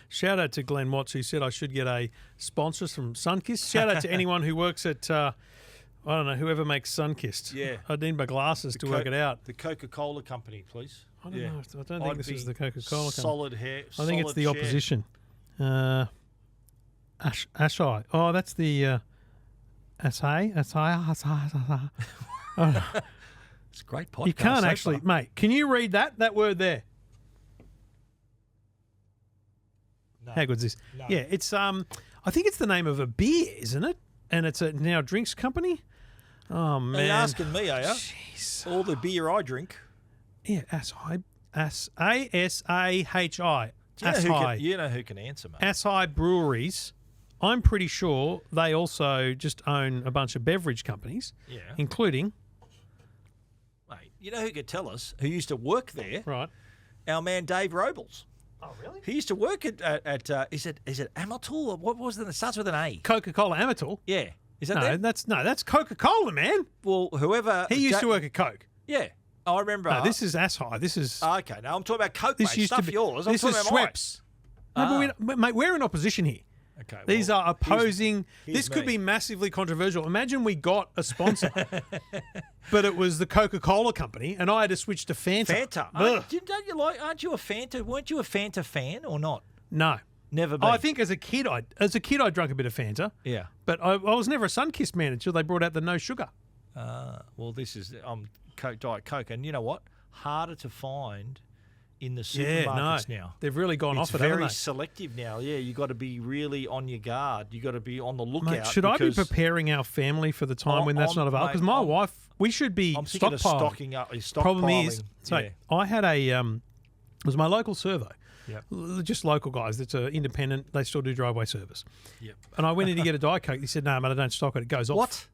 Shout out to Glenn Watts, who said I should get a sponsor from Sunkist. Shout out to anyone who works at, I don't know, whoever makes Sunkist. Yeah. I need my glasses to work it out. The Coca-Cola company, please. I don't know. I don't think this is the Coca-Cola company. Solid hair. I think it's the opposition. Ashai. Oh, that's the Ashai. It's a great podcast. You can't actually, mate. Can you read that word there? No. How good's this? No. Yeah, it's I think it's the name of a beer, isn't it? And it's a now drinks company. Oh man, are you asking me, are you? Jeez. All the beer I drink. Yeah, ASAHI. You know who can answer, mate. Asai Breweries. I'm pretty sure they also just own a bunch of beverage companies, including. Mate, you know who could tell us? Who used to work there? Right. Our man Dave Robles. Oh, really? He used to work at is it Amatul or what was it that starts with an A? Coca-Cola Amatul. Yeah. Is that them? that's Coca-Cola, man. Well, whoever he used to work at Coke. Yeah. I remember. No, this is Asai. This is okay. Now I'm talking about Coke. This mate. used Stuff to be yours. This is Schweppes. No, but mate, we're in opposition here. Okay. These are opposing. Here's this could me. be massively controversial. Imagine we got a sponsor, but it was the Coca-Cola company, and I had to switch to Fanta. Fanta. Don't you like? Aren't you a Fanta? Weren't you a Fanta fan or not? No, never been. I think as a kid, I drank a bit of Fanta. Yeah, but I was never a Sunkist man until they brought out the no sugar. Well, this is Diet Coke, and you know what? Harder to find in the supermarkets now. They've really gone off it, haven't they? It's very selective now. Yeah, you got to be really on your guard. You got to be on the lookout. Mate, should I be preparing our family for the time when that's not available? Because my wife, we should be stockpiling. Stocking up. Problem is, I had a it was my local servo. Yep. Just local guys. That's independent. They still do driveway service. Yep. And I went in to get a Diet Coke. He said, "No, mate, I don't stock it. It goes off."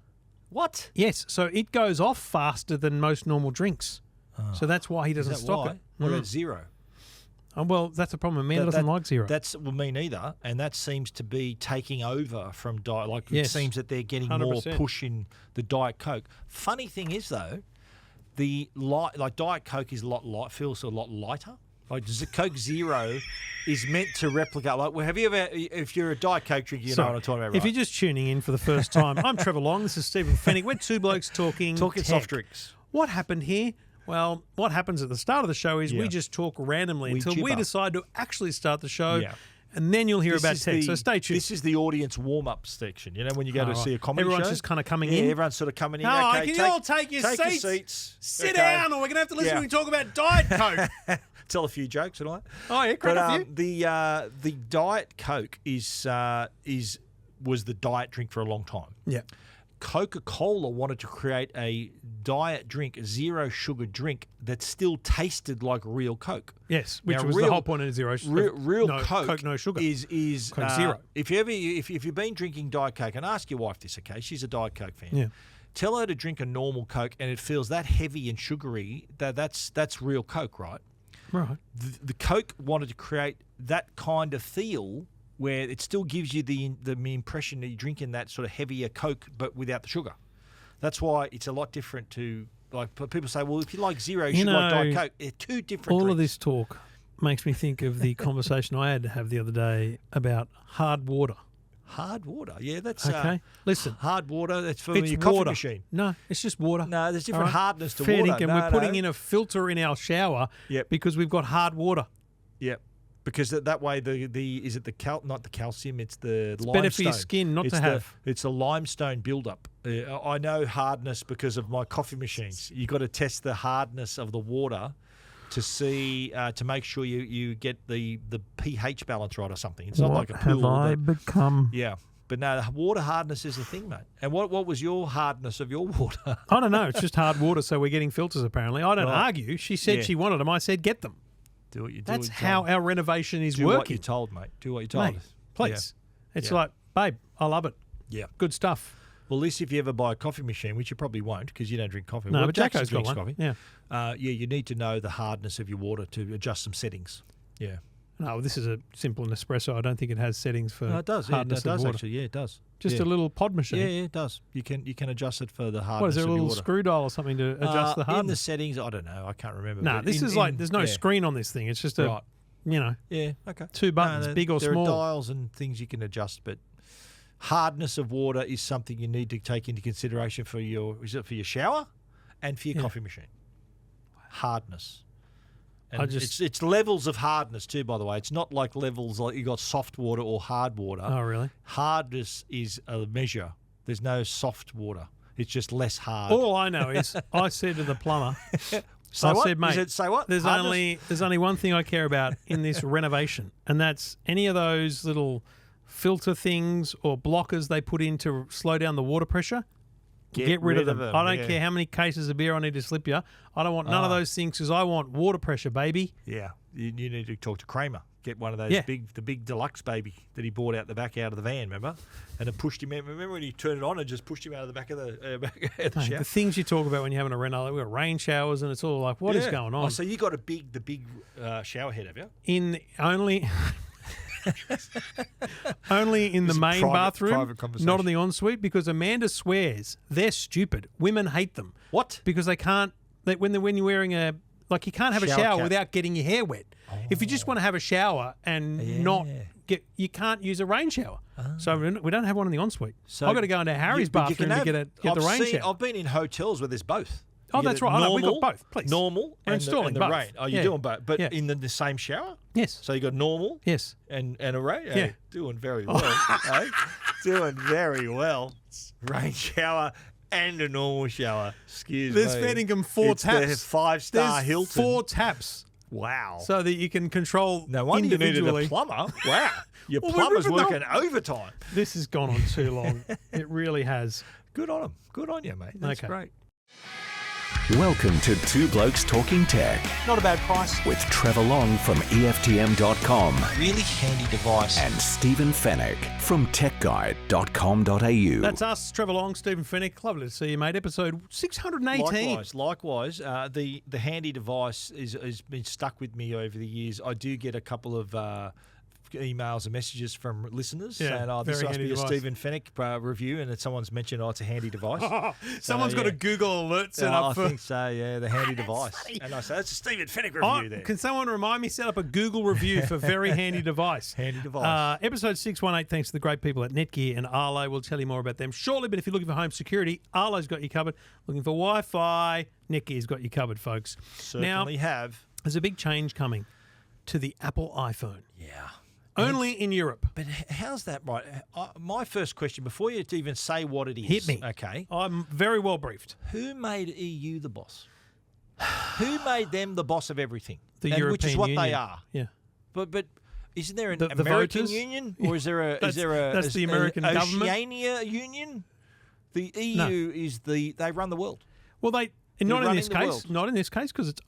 What? Yes. So it goes off faster than most normal drinks. So that's why he doesn't stock it. What about Zero? Well, that's a problem. Man doesn't like Zero. Me neither. And that seems to be taking over from Diet. It seems that they're getting 100%. more push in the Diet Coke. Funny thing is though, Diet Coke is feels a lot lighter. Like Coke Zero is meant to replicate. Have you ever? If you're a Diet Coke drinker, you know what I'm talking about. Right? If you're just tuning in for the first time, I'm Trevor Long. This is Stephen Fennick. We're two blokes talking tech. Soft drinks. What happened here? Well, what happens at the start of the show is we just talk randomly until we decide to actually start the show, and then you'll hear about tech. So stay tuned. This is the audience warm-up section. You know, when you go to see a comedy show. Everyone's just kind of coming in. Yeah, everyone's sort of coming in. Oh, okay, can you all take your seats? Sit down, or we're going to have to listen when we talk about Diet Coke. Tell a few jokes tonight. Oh, yeah, crack a few. The Diet Coke was the diet drink for a long time. Yeah. Coca-Cola wanted to create a diet drink, a zero sugar drink that still tasted like real Coke. Yes, which was the whole point of zero sugar. Real Coke, no sugar. is Coke Zero. If you've been drinking Diet Coke, and ask your wife this, okay? She's a Diet Coke fan. Yeah. Tell her to drink a normal Coke, and it feels that heavy and sugary. That's real Coke, right? Right. The Coke wanted to create that kind of feel where it still gives you the impression that you're drinking that sort of heavier Coke, but without the sugar. That's why it's a lot different to, people say, well, if you like Zero, you should like Diet Coke. They're two different All drinks. of this talk makes me think of the conversation I had to have the other day about hard water. Hard water? Yeah, that's... Okay, listen. Hard water, that's for it's your coffee water. machine. No, it's just water. No, there's different hardness to Fair water. dinkum, we're putting in a filter in our shower because we've got hard water. Yep. Because that way, not the calcium, it's the limestone. Better for your skin not to have. It's a limestone buildup. I know hardness because of my coffee machines. You've got to test the hardness of the water to see to make sure you get the pH balance right or something. It's not like a pool. What have I become? Yeah. But no, water hardness is the thing, mate. And what was your hardness of your water? I don't know. It's just hard water, so we're getting filters apparently. I don't argue. She said she wanted them. I said get them. Do what you do. That's how our renovation is working. working. Do what you're told, mate. Do what you're told. Mate, please. Yeah. It's like, babe, I love it. Yeah. Good stuff. Well, at least if you ever buy a coffee machine, which you probably won't because you don't drink coffee. No, well, but Jacko's got one. Coffee. Yeah. You need to know the hardness of your water to adjust some settings. Yeah. No, this is a simple Nespresso. I don't think it has settings for it does. hardness it does of water. actually. Yeah, it does. Just a little pod machine. Yeah, it does. You can adjust it for the hardness. What is there, a little little screw dial or something to adjust the hardness? In the settings, I don't know. I can't remember. No, this is there's no screen on this thing. It's just a Yeah, okay. 2 buttons, big or small. There are dials and things you can adjust, but hardness of water is something you need to take into consideration for your shower and for your coffee machine. Hardness. And it's levels of hardness too, by the way. It's not like levels like you got soft water or hard water. Oh, really? Hardness is a measure. There's no soft water. It's just less hard. All I know is I said to the plumber, said, mate, say what? There's only one thing I care about in this renovation, and that's any of those little filter things or blockers they put in to slow down the water pressure. Get rid of them. I don't care how many cases of beer I need to slip you. I don't want none of those things because I want water pressure, baby. Yeah, you need to talk to Kramer. Get one of those the big deluxe baby that he bought out the van, remember? And it pushed him out. Remember when he turned it on and just pushed him out of the back of the shower? The things you talk about when you're having a reno, we've got rain showers and it's all like, what is going on? Oh, so you got the big shower head, have you? Only in the main bathroom, private not in the ensuite, because Amanda swears they're stupid. Women hate them. What? Because they can't. When you're wearing you can't have a shower without getting your hair wet. Oh. If you just want to have a shower and you can't use a rain shower. Oh. So we don't have one in the ensuite. So I've got to go into Harry's bathroom to get the rain shower. I've been in hotels where there's both. Oh, that's right. Normal, we've got both, please. Normal We're installing both. rain. Oh, you're doing both. But in the same shower? Yes. So you got normal? Yes. And a rain? Yeah. Hey, doing very well. Hey? Doing very well. Rain shower and a normal shower. Excuse me. There's Fettingham 4 taps. There's 5-star Hilton. 4 taps. Wow. So that you can control no wonder individually. You needed a plumber. Wow. Your plumber's working overtime. This has gone on too long. It really has. Good on him. Good on you, mate. That's great. Welcome to Two Blokes Talking Tech. Not a bad price. With Trevor Long from EFTM.com. Really handy device. And Stephen Fennick from techguide.com.au. That's us, Trevor Long, Stephen Fennick. Lovely to see you, mate. Episode 618. Likewise. The handy device has been stuck with me over the years. I do get a couple of emails and messages from listeners saying, this must be a Stephen Fennick review, and someone's mentioned, it's a handy device. Someone's got a Google alert set up for... I think so, the handy device. Funny. And I say, that's a Stephen Fennick review there. Can someone remind me, set up a Google review for very handy device? Handy device. Episode 618, thanks to the great people at Netgear and Arlo. We'll tell you more about them shortly, but if you're looking for home security, Arlo's got you covered. Looking for Wi-Fi, Netgear's got you covered, folks. Certainly have. There's a big change coming to the Apple iPhone. Yeah. Only in Europe. But how's that right? My first question, before you even say what it is. Hit me. Okay. I'm very well briefed. Who made EU the boss? Who made them the boss of everything? The European which is what Union. they are. Yeah. But isn't there an the American voters? Union? Or is there a that's the American government? Oceania Union? The EU is they run the world. Well, not in this case. Not in this case, because it's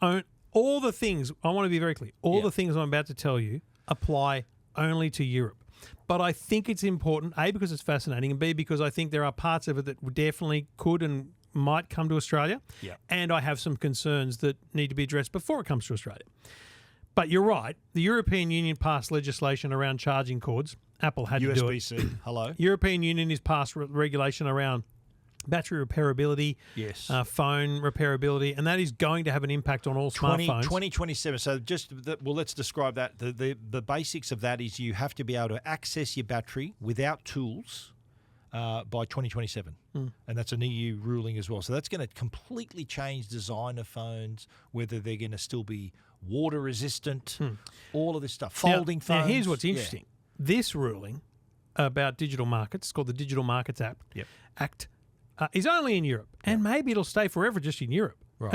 all the things, I want to be very clear, all the things I'm about to tell you apply only to Europe. But I think it's important, A, because it's fascinating, and B, because I think there are parts of it that definitely could and might come to Australia. Yeah. And I have some concerns that need to be addressed before it comes to Australia. But you're right. The European Union passed legislation around charging cords. Apple had to do it. USB-C. Hello. European Union has passed regulation around battery repairability, phone repairability, and that is going to have an impact on all smartphones. 2027. So let's describe that. The basics of that is you have to be able to access your battery without tools by 2027. And that's an EU ruling as well. So that's going to completely change design of phones, whether they're going to still be water resistant, all of this stuff. Folding phones. Now, here's what's interesting. This ruling about digital markets, it's called the Digital Markets Act, is only in Europe, and maybe it'll stay forever just in Europe. Right.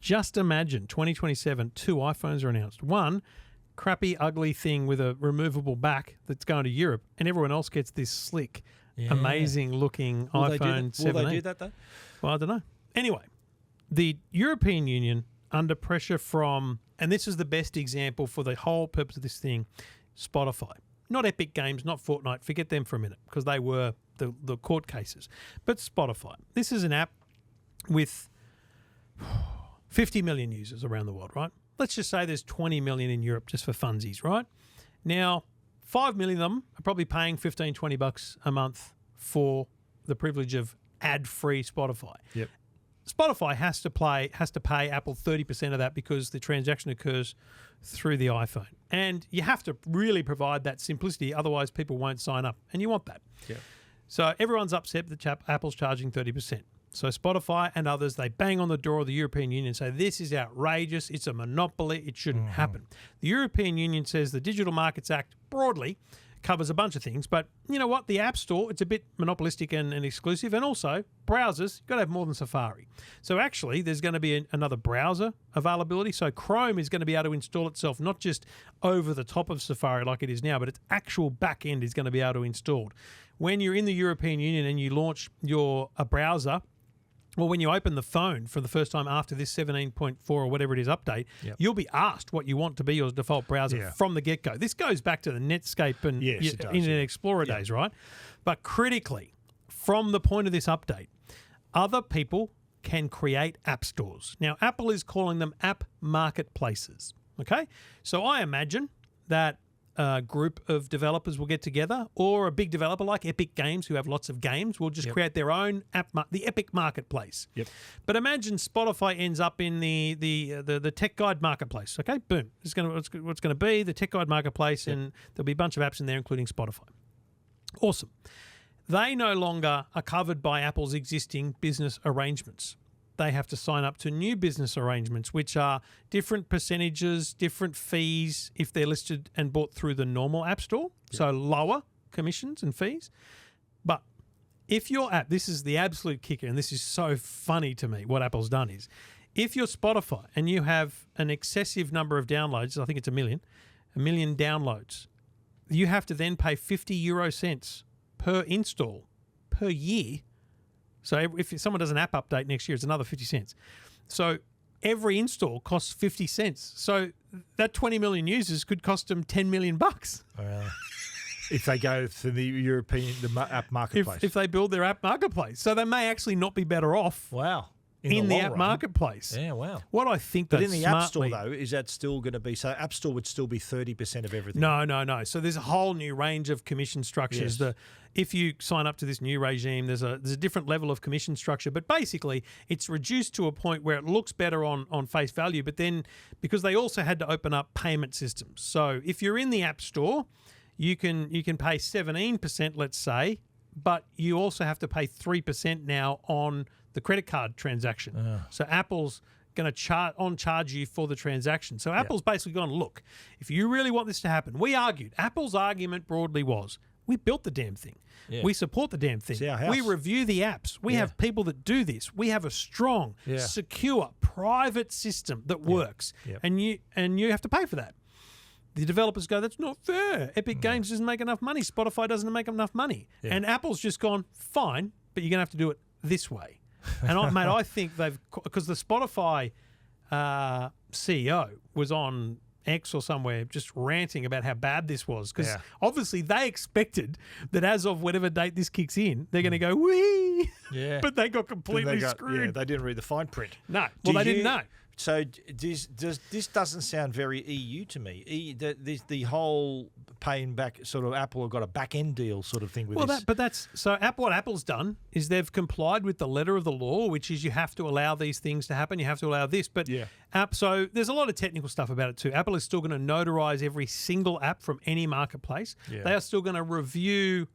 Just imagine, 2027, 2 iPhones are announced. One, crappy, ugly thing with a removable back that's going to Europe, and everyone else gets this slick, amazing-looking iPhone 17. Will they do that, though? Well, I don't know. Anyway, the European Union, under pressure from, and this is the best example for the whole purpose of this thing, Spotify. Not Epic Games, not Fortnite. Forget them for a minute, because they were the court cases. But Spotify. This is an app with 50 million users around the world, right? Let's just say there's 20 million in Europe just for funsies, right? Now, 5 million of them are probably paying $15, $20 a month for the privilege of ad-free Spotify. Yep. Spotify has to pay Apple 30% of that because the transaction occurs through the iPhone. And you have to really provide that simplicity, otherwise people won't sign up. And you want that. Yeah. So everyone's upset that Apple's charging 30%. So Spotify and others, they bang on the door of the European Union and say, this is outrageous, it's a monopoly, it shouldn't happen. The European Union says the Digital Markets Act broadly covers a bunch of things, but you know what? The App Store, it's a bit monopolistic and exclusive, and also browsers, you've got to have more than Safari. So actually, there's going to be another browser availability. So Chrome is going to be able to install itself not just over the top of Safari like it is now, but its actual back end is going to be able to install. When you're in the European Union and you launch a browser, well, when you open the phone for the first time after this 17.4 or whatever it is update, you'll be asked what you want to be your default browser from the get-go. This goes back to the Netscape and Internet Explorer days, right? But critically, from the point of this update, other people can create app stores. Now, Apple is calling them app marketplaces, okay? So I imagine that a group of developers will get together, or a big developer like Epic Games, who have lots of games, will just create their own app, the Epic Marketplace. But imagine Spotify ends up in the Tech Guide Marketplace. Okay, boom. It's what's going to be the Tech Guide Marketplace, and there'll be a bunch of apps in there, including Spotify. Awesome. They no longer are covered by Apple's existing business arrangements. They have to sign up to new business arrangements, which are different percentages, different fees if they're listed and bought through the normal App Store, so lower commissions and fees. But if your app, this is the absolute kicker, and this is so funny to me, what Apple's done is, if you're Spotify and you have an excessive number of downloads, I think it's a million downloads, you have to then pay 50 euro cents per install per year. So if someone does an app update next year, it's another 50 cents. So every install costs 50 cents. So that 20 million users could cost them 10 million bucks. If they go to the app marketplace. If they build their app marketplace. So they may actually not be better off. Wow. In the app marketplace. Yeah, wow. What I think But that's in the App Store, though, is that still going to be... So App Store would still be 30% of everything? No. So there's a whole new range of commission structures. Yes. If you sign up to this new regime, there's a different level of commission structure. But basically, it's reduced to a point where it looks better on face value. But then, because they also had to open up payment systems. So if you're in the App Store, you can pay 17%, let's say, but you also have to pay 3% now on the credit card transaction. So Apple's going to charge you for the transaction. So Apple's basically gone, look, if you really want this to happen, Apple's argument broadly was, we built the damn thing. Yeah. We support the damn thing. We review the apps. We have people that do this. We have a strong, secure, private system that works. And you have to pay for that. The developers go, that's not fair. Epic Games doesn't make enough money. Spotify doesn't make enough money. And Apple's just gone, fine, but you're going to have to do it this way. And I think because the Spotify CEO was on X or somewhere just ranting about how bad this was, because obviously they expected that as of whatever date this kicks in, they're going to go, wee! Yeah. But they got completely screwed. Yeah, they didn't read the fine print. No. They didn't know. So this doesn't sound very EU to me. The whole paying back sort of Apple have got a back end deal sort of thing with this. What Apple's done is they've complied with the letter of the law, which is you have to allow these things to happen. You have to allow this, but so there's a lot of technical stuff about it too. Apple is still going to notarize every single app from any marketplace. Yeah. They are still going to review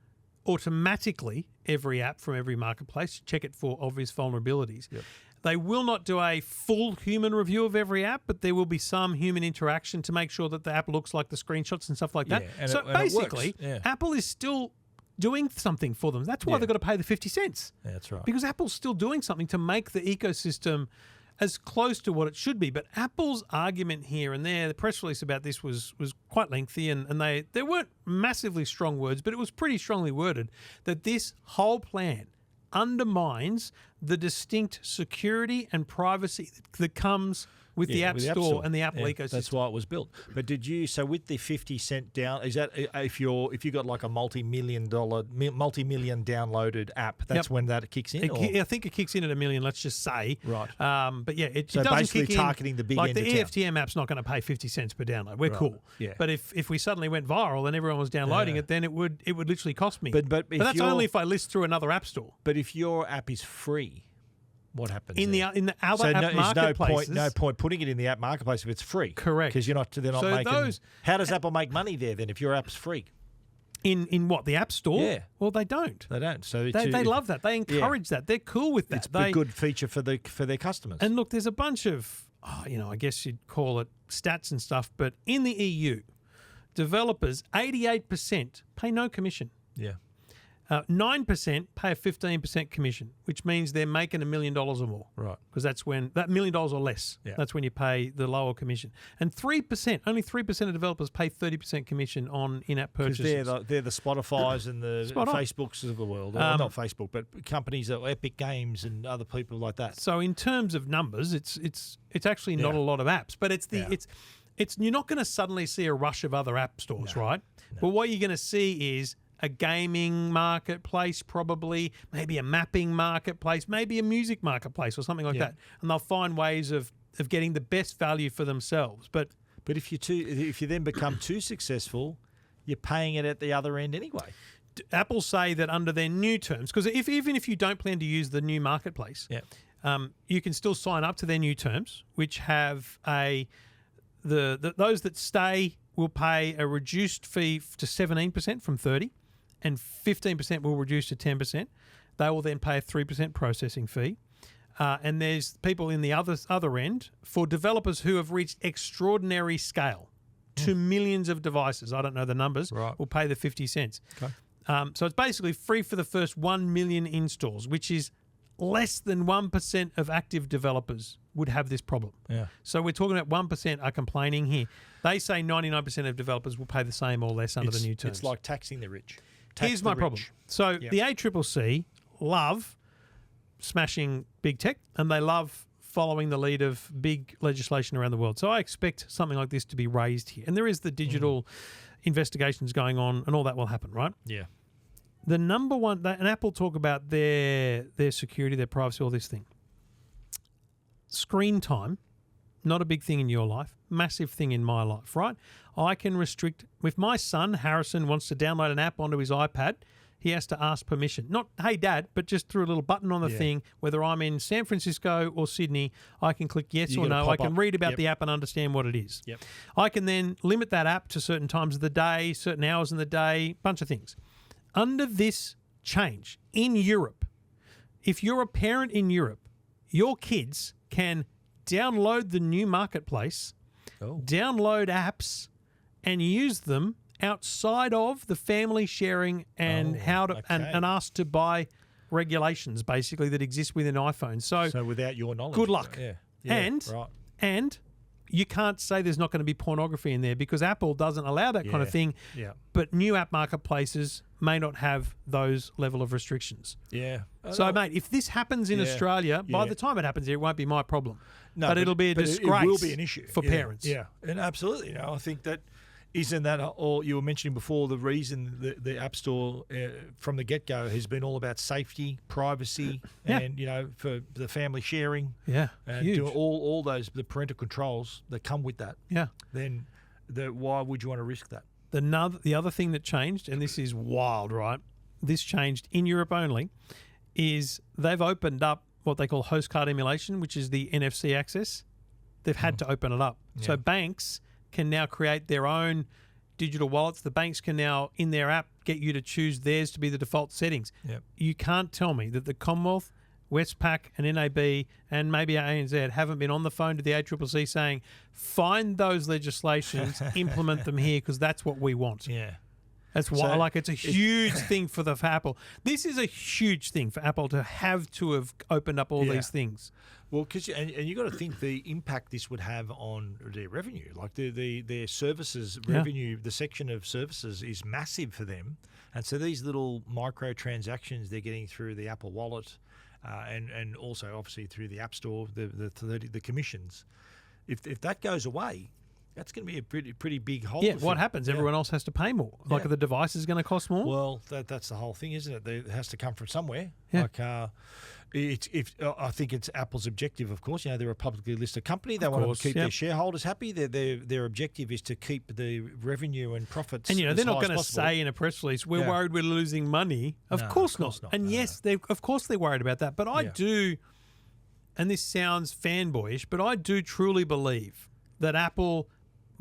automatically every app from every marketplace, check it for obvious vulnerabilities. Yep. They will not do a full human review of every app, but there will be some human interaction to make sure that the app looks like the screenshots and stuff like that. So basically, Apple is still doing something for them. That's why they've got to pay the 50 cents. Yeah, that's right. Because Apple's still doing something to make the ecosystem as close to what it should be. But Apple's argument here and there, the press release about this was quite lengthy, and they weren't massively strong words, but it was pretty strongly worded that this whole plan undermines the distinct security and privacy that comes with the App Store and the Apple ecosystem. That's why it was built. But so with the 50 cent down, is that if you got like a multi-million downloaded app, that's when that kicks in? I think it kicks in at $1 million, let's just say. Right. But it doesn't basically kick in. Targeting the big like end the of town. EFTM app's not going to pay 50 cents per download. We're cool. Yeah. But if we suddenly went viral and everyone was downloading it, then it would literally cost me. But that's only if I list through another app store. But if your app is free, What happens in there? the other So app there's marketplaces. no point putting it in the app marketplace if it's free. Correct. Because they're not So making. those- How does Apple make money there then if your app's free? In what, the App Store? Yeah. Well, they don't. They don't. So They love that. They encourage that. They're cool with that. It's a good feature for their customers. And look, there's a bunch of, I guess you'd call it stats and stuff, but in the EU, developers, 88% pay no commission. yeah. 9% pay a 15% commission, which means they're making $1 million or more. Right. Because that's when that $1 million or less. Yeah. That's when you pay the lower commission. And 3%, only 3% of developers pay 30% commission on in-app Because purchases. they're the Spotifys and the Spot on. Facebooks of the world. Well, not Facebook, but companies that Epic Games and other people like that. So in terms of numbers, it's actually not Yeah. a lot of apps, but it's Yeah. it's you're not going to suddenly see a rush of other app stores, right? But what you're going to see is a gaming marketplace, probably, maybe a mapping marketplace, maybe a music marketplace or something like that. And they'll find ways of getting the best value for themselves. But But if you then become too successful, you're paying it at the other end anyway. Apple say that under their new terms, because even if you don't plan to use the new marketplace, you can still sign up to their new terms, which have those that stay will pay a reduced fee to 17% from 30%, and 15% will reduce to 10%. They will then pay a 3% processing fee. And there's people in the other end for developers who have reached extraordinary scale to millions of devices. I don't know the numbers. Right. Will pay the 50 cents. Okay. So it's basically free for the first 1 million installs, which is less than 1% of active developers would have this problem. Yeah. So we're talking about 1% are complaining here. They say 99% of developers will pay the same or less under the new terms. It's like taxing the rich. Here's my problem. So the ACCC love smashing big tech, and they love following the lead of big legislation around the world. So I expect something like this to be raised here. And there is the digital investigations going on, and all that will happen, right? Yeah. The number one, and Apple talk about their security, their privacy, all this thing. Screen time, not a big thing in your life, massive thing in my life, right? I can restrict, if my son, Harrison, wants to download an app onto his iPad, he has to ask permission. Not, hey, Dad, but just through a little button on the thing, whether I'm in San Francisco or Sydney, I can click yes or no. I can read about the app and understand what it is. Yep. I can then limit that app to certain times of the day, certain hours in the day, bunch of things. Under this change in Europe, if you're a parent in Europe, your kids can download the new marketplace, download apps, and use them outside of the family sharing and and asked to buy regulations basically that exist within iPhone. So without your knowledge, good luck. Yeah. And you can't say there's not going to be pornography in there because Apple doesn't allow that kind of thing. Yeah. But new app marketplaces may not have those level of restrictions. Yeah. So, mate, if this happens in Australia, by the time it happens here, it won't be my problem. No, but it'll be a disgrace. It will be an issue for parents. Yeah, and absolutely. I think that isn't that all you were mentioning before. The reason the App Store from the get-go has been all about safety, privacy, and for the family sharing. Yeah, and huge. doing all those the parental controls that come with that. Yeah. Then why would you want to risk that? The other thing that changed, and this is wild, right? This changed in Europe only, is they've opened up what they call host card emulation, which is the NFC access. They've had to open it up. Yeah. So banks can now create their own digital wallets. The banks can now, in their app, get you to choose theirs to be the default settings. Yep. You can't tell me that the Commonwealth, Westpac and NAB and maybe ANZ haven't been on the phone to the ACCC saying, find those legislations, implement them here because that's what we want. Yeah. That's why, it's a huge thing for Apple. This is a huge thing for Apple to have opened up all these things. Well, because you got to think the impact this would have on their revenue, like their services revenue. The section of services is massive for them, and so these little micro transactions they're getting through the Apple Wallet, and also obviously through the App Store, the commissions. If that goes away, that's going to be a pretty big hole. Yeah, what happens? Everyone else has to pay more. Like the device is going to cost more? Well, that's the whole thing, isn't it? It has to come from somewhere. Yeah. I think it's Apple's objective, of course. They're a publicly listed company. They want to keep their shareholders happy. Their objective is to keep the revenue and profits. And they're not going to say in a press release, "We're worried we're losing money." Of course not. And yes, of course they're worried about that. But I do and this sounds fanboyish, but I do truly believe that Apple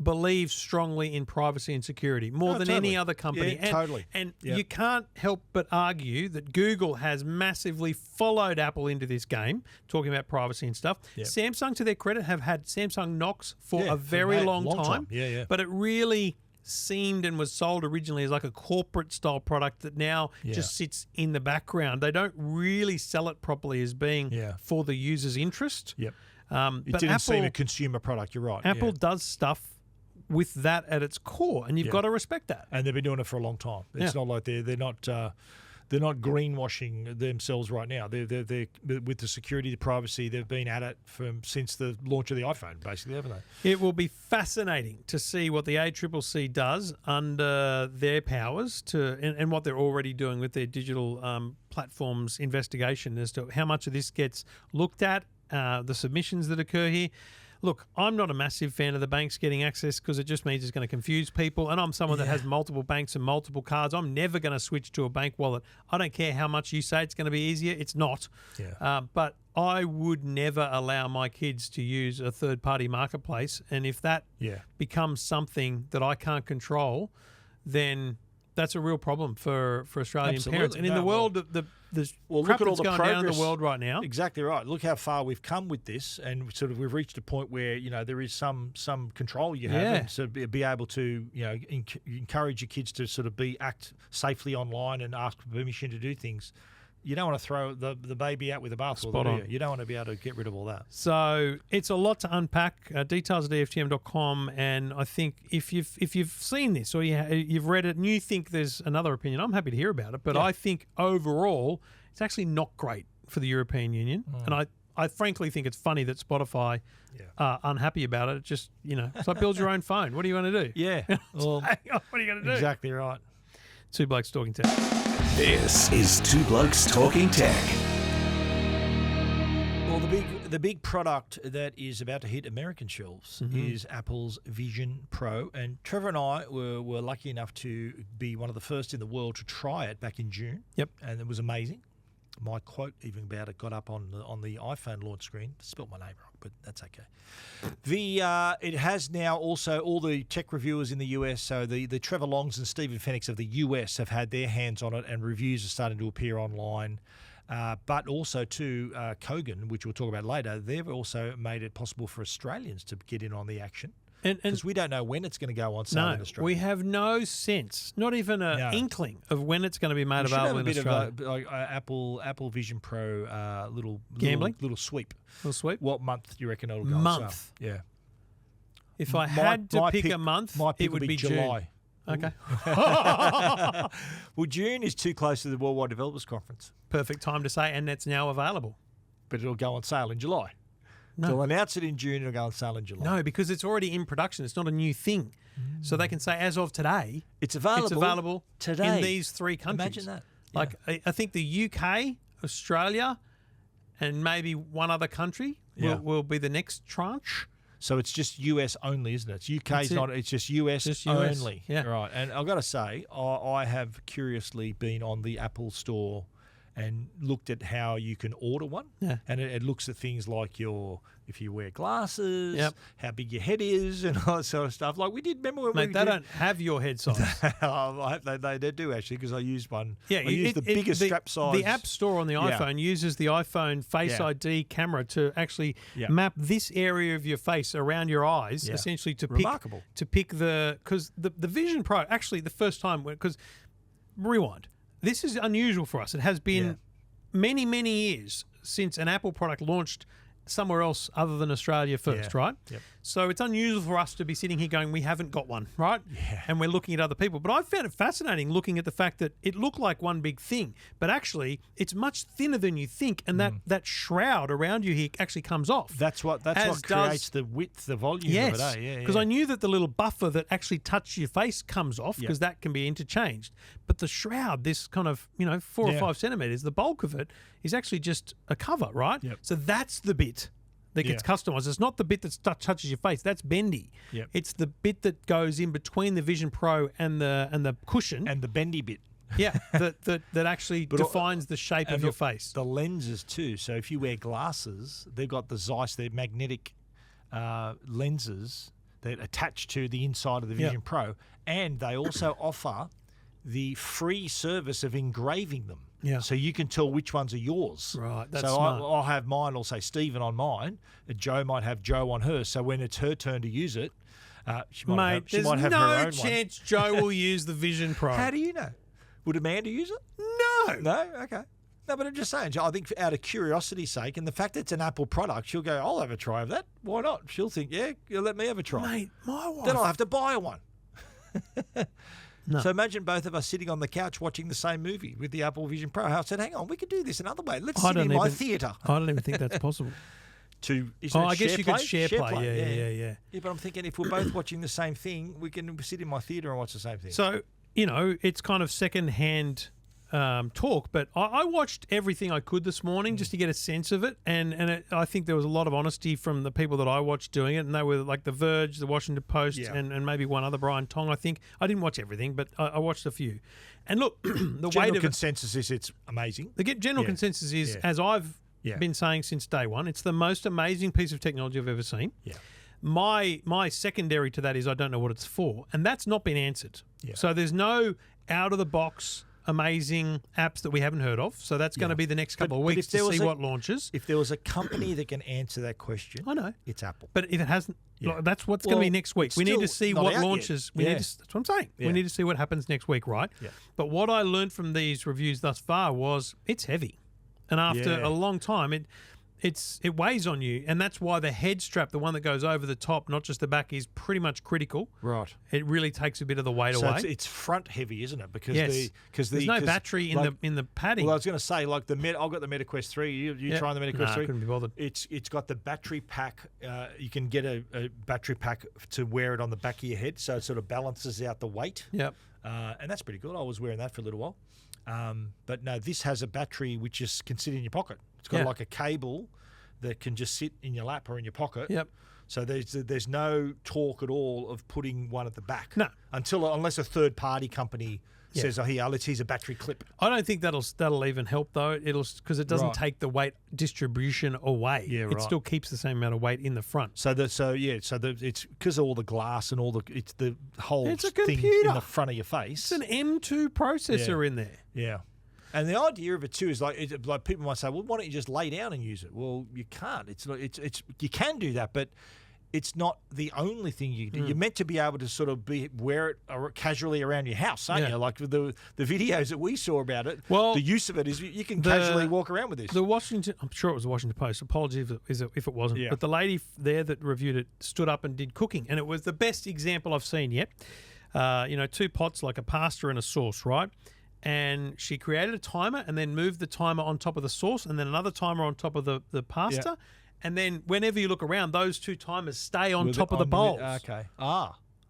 believes strongly in privacy and security more than any other company. Yeah, totally. And Yep. you can't help but argue that Google has massively followed Apple into this game, talking about privacy and stuff. Yep. Samsung, to their credit, have had Samsung Knox for Yeah, a very long time. time. Yeah, yeah. But it really seemed and was sold originally as like a corporate style product that now Yeah. just sits in the background. They don't really sell it properly as being Yeah. for the user's interest. Yep. But It didn't Apple, seem a consumer product. You're right. Apple yeah. does stuff with that at its core, and you've Yeah. got to respect that. And they've been doing it for a long time. It's not like they're not greenwashing themselves right now. They're with the security, the privacy. They've been at it since the launch of the iPhone, basically, haven't they? It will be fascinating to see what the ACCC does under their powers and what they're already doing with their digital platforms investigation as to how much of this gets looked at, the submissions that occur here. Look, I'm not a massive fan of the banks getting access because it just means it's going to confuse people. And I'm someone that has multiple banks and multiple cards. I'm never going to switch to a bank wallet. I don't care how much you say it's going to be easier. It's not. Yeah. But I would never allow my kids to use a third-party marketplace. And if that becomes something that I can't control, then that's a real problem for Australian parents. And in the world, the crap look at all that's the going down in progress. the world right now. Exactly right. Look how far we've come with this, and sort of we've reached a point where there is some control you have, and so be able to encourage your kids to sort of act safely online and ask for permission to do things. You don't want to throw the baby out with the bathwater, do you? You don't want to be able to get rid of all that. So it's a lot to unpack. Details at EFTM.com, and I think if you've seen this or you've read it and you think there's another opinion, I'm happy to hear about it. But I think overall it's actually not great for the European Union, and I frankly think it's funny that Spotify are unhappy about it. It just it's like build your own phone. What do you want to do? Yeah. Well, what are you going to do? Exactly right. Two Blokes Talking Tech. This is Two Blokes Talking Tech. Well, the big product that is about to hit American shelves is Apple's Vision Pro, and Trevor and I were lucky enough to be one of the first in the world to try it back in June. Yep, and it was amazing. My quote even about it got up on the iPhone launch screen. Spelled my name wrong, but that's okay. It has now also all the tech reviewers in the US, so the Trevor Longs and Stephen Fenix of the US have had their hands on it, and reviews are starting to appear online. But also too, Kogan, which we'll talk about later, they've also made it possible for Australians to get in on the action. Because we don't know when it's going to go on sale in Australia. We have no sense, not even an inkling of when it's going to be made available in Australia. Of like Apple Vision Pro little sweep. Little sweep. What month do you reckon it'll go on sale? Yeah. If I had to pick a month, it would be July. June. Okay. Well, June is too close to the Worldwide Developers Conference. Perfect time to say, and it's now available. But it'll go on sale in July. No. They'll announce it in June, it'll go on sale in July. No, because it's already in production. It's not a new thing. So they can say, as of today, it's available today in these three countries. Imagine that. Like, I think the UK, Australia, and maybe one other country will be the next tranche. So it's just US only, isn't it? It's UK's not. It's just US only. Yeah. Right. And I've got to say, I have curiously been on the Apple Store and looked at how you can order one. Yeah. And it looks at things like if you wear glasses, how big your head is, and all that sort of stuff. Like we did, remember when Mate, they don't have your head size. I hope they do actually, because I used one. Yeah, I used the biggest strap size. The App Store on the iPhone uses the iPhone Face ID camera to actually map this area of your face around your eyes, essentially to pick because the Vision Pro, actually the first time, because rewind, this is unusual for us. It has been many, many years since an Apple product launched somewhere else other than Australia first, right? Yep. So it's unusual for us to be sitting here going, we haven't got one, right? Yeah. And we're looking at other people. But I found it fascinating looking at the fact that it looked like one big thing, but actually it's much thinner than you think, and that shroud around you here actually comes off. That's what creates the width, the volume of it. Yeah, because I knew that the little buffer that actually touches your face comes off, because that can be interchanged. But the shroud, this kind of 4 or 5 centimeters, the bulk of it is actually just a cover, right? Yep. So that's the bit that gets customized. It's not the bit that touches your face. That's bendy. Yep. It's the bit that goes in between the Vision Pro and the cushion. And the bendy bit. Yeah, that actually defines the shape of your face. The lenses too. So if you wear glasses, they've got the Zeiss, they're magnetic lenses that attach to the inside of the Vision Pro, and they also offer the free service of engraving them. Yeah. So you can tell which ones are yours. Right, that's so smart. I'll have mine, I'll say Stephen on mine, and Joe might have Joe on hers. So when it's her turn to use it, she might Mate, have her there's own no one. chance Joe will use the Vision Pro. How do you know? Would Amanda use it? No. No? Okay. No, but I'm just saying, I think out of curiosity's sake, and the fact that it's an Apple product, she'll go, I'll have a try of that. Why not? She'll think, yeah, you'll let me have a try. Mate, my wife... Then I'll have to buy one. No. So imagine both of us sitting on the couch watching the same movie with the Apple Vision Pro. I said, hang on, we could do this another way. Let's sit in my theatre. I don't even think that's possible. I guess you could share play. Yeah. Yeah, but I'm thinking if we're both watching the same thing, we can sit in my theatre and watch the same thing. So, it's kind of second-hand talk, but I watched everything I could this morning just to get a sense of it, and I think there was a lot of honesty from the people that I watched doing it, and they were like The Verge, The Washington Post, and maybe one other, Brian Tong, I think. I didn't watch everything, but I watched a few. And look, the general consensus is it's amazing. The general consensus is, as I've been saying since day one, it's the most amazing piece of technology I've ever seen. Yeah. My secondary to that is I don't know what it's for, and that's not been answered. Yeah. So there's no out-of-the-box amazing apps that we haven't heard of. So that's going to be the next couple of weeks to see what launches. If there was a company that can answer that question, I know it's Apple. But if it hasn't, that's what's going to be next week. We need to see what launches. That's what I'm saying. Yeah. We need to see what happens next week, right? Yeah. But what I learned from these reviews thus far was it's heavy, and after a long time, it weighs on you, and that's why the head strap, the one that goes over the top, not just the back, is pretty much critical. Right. It really takes a bit of the weight away. So it's front heavy, isn't it? Because there's no battery in the padding. Well, I was going to say, like I've got the MetaQuest 3. You trying the MetaQuest 3? I couldn't be bothered. It's got the battery pack. You can get a battery pack to wear it on the back of your head, so it sort of balances out the weight. Yep. And that's pretty good. I was wearing that for a little while. But no, this has a battery which can sit in your pocket. It's got like a cable that can just sit in your lap or in your pocket. Yep. So there's no talk at all of putting one at the back. No. Unless a third party company says, "Oh, here, let's use a battery clip." I don't think that'll even help though. Because it doesn't take the weight distribution away. Yeah, right. It still keeps the same amount of weight in the front. So it's because of all the glass and it's the whole it's a thing computer in the front of your face. It's an M2 processor in there. Yeah. And the idea of it too is like people might say, well, why don't you just lay down and use it? Well, you can't. It's you can do that, but it's not the only thing you do. You're meant to be able to sort of wear it casually around your house, aren't you? Like the videos that we saw about it. Well, the use of it is you can casually walk around with this. I'm sure it was the Washington Post. Apologies if it wasn't. Yeah. But the lady there that reviewed it stood up and did cooking, and it was the best example I've seen yet. 2 pots, like a pasta and a sauce, right? And she created a timer and then moved the timer on top of the sauce and then another timer on top of the pasta. Yeah. And then whenever you look around, those 2 timers stay on top of the bowls. Okay.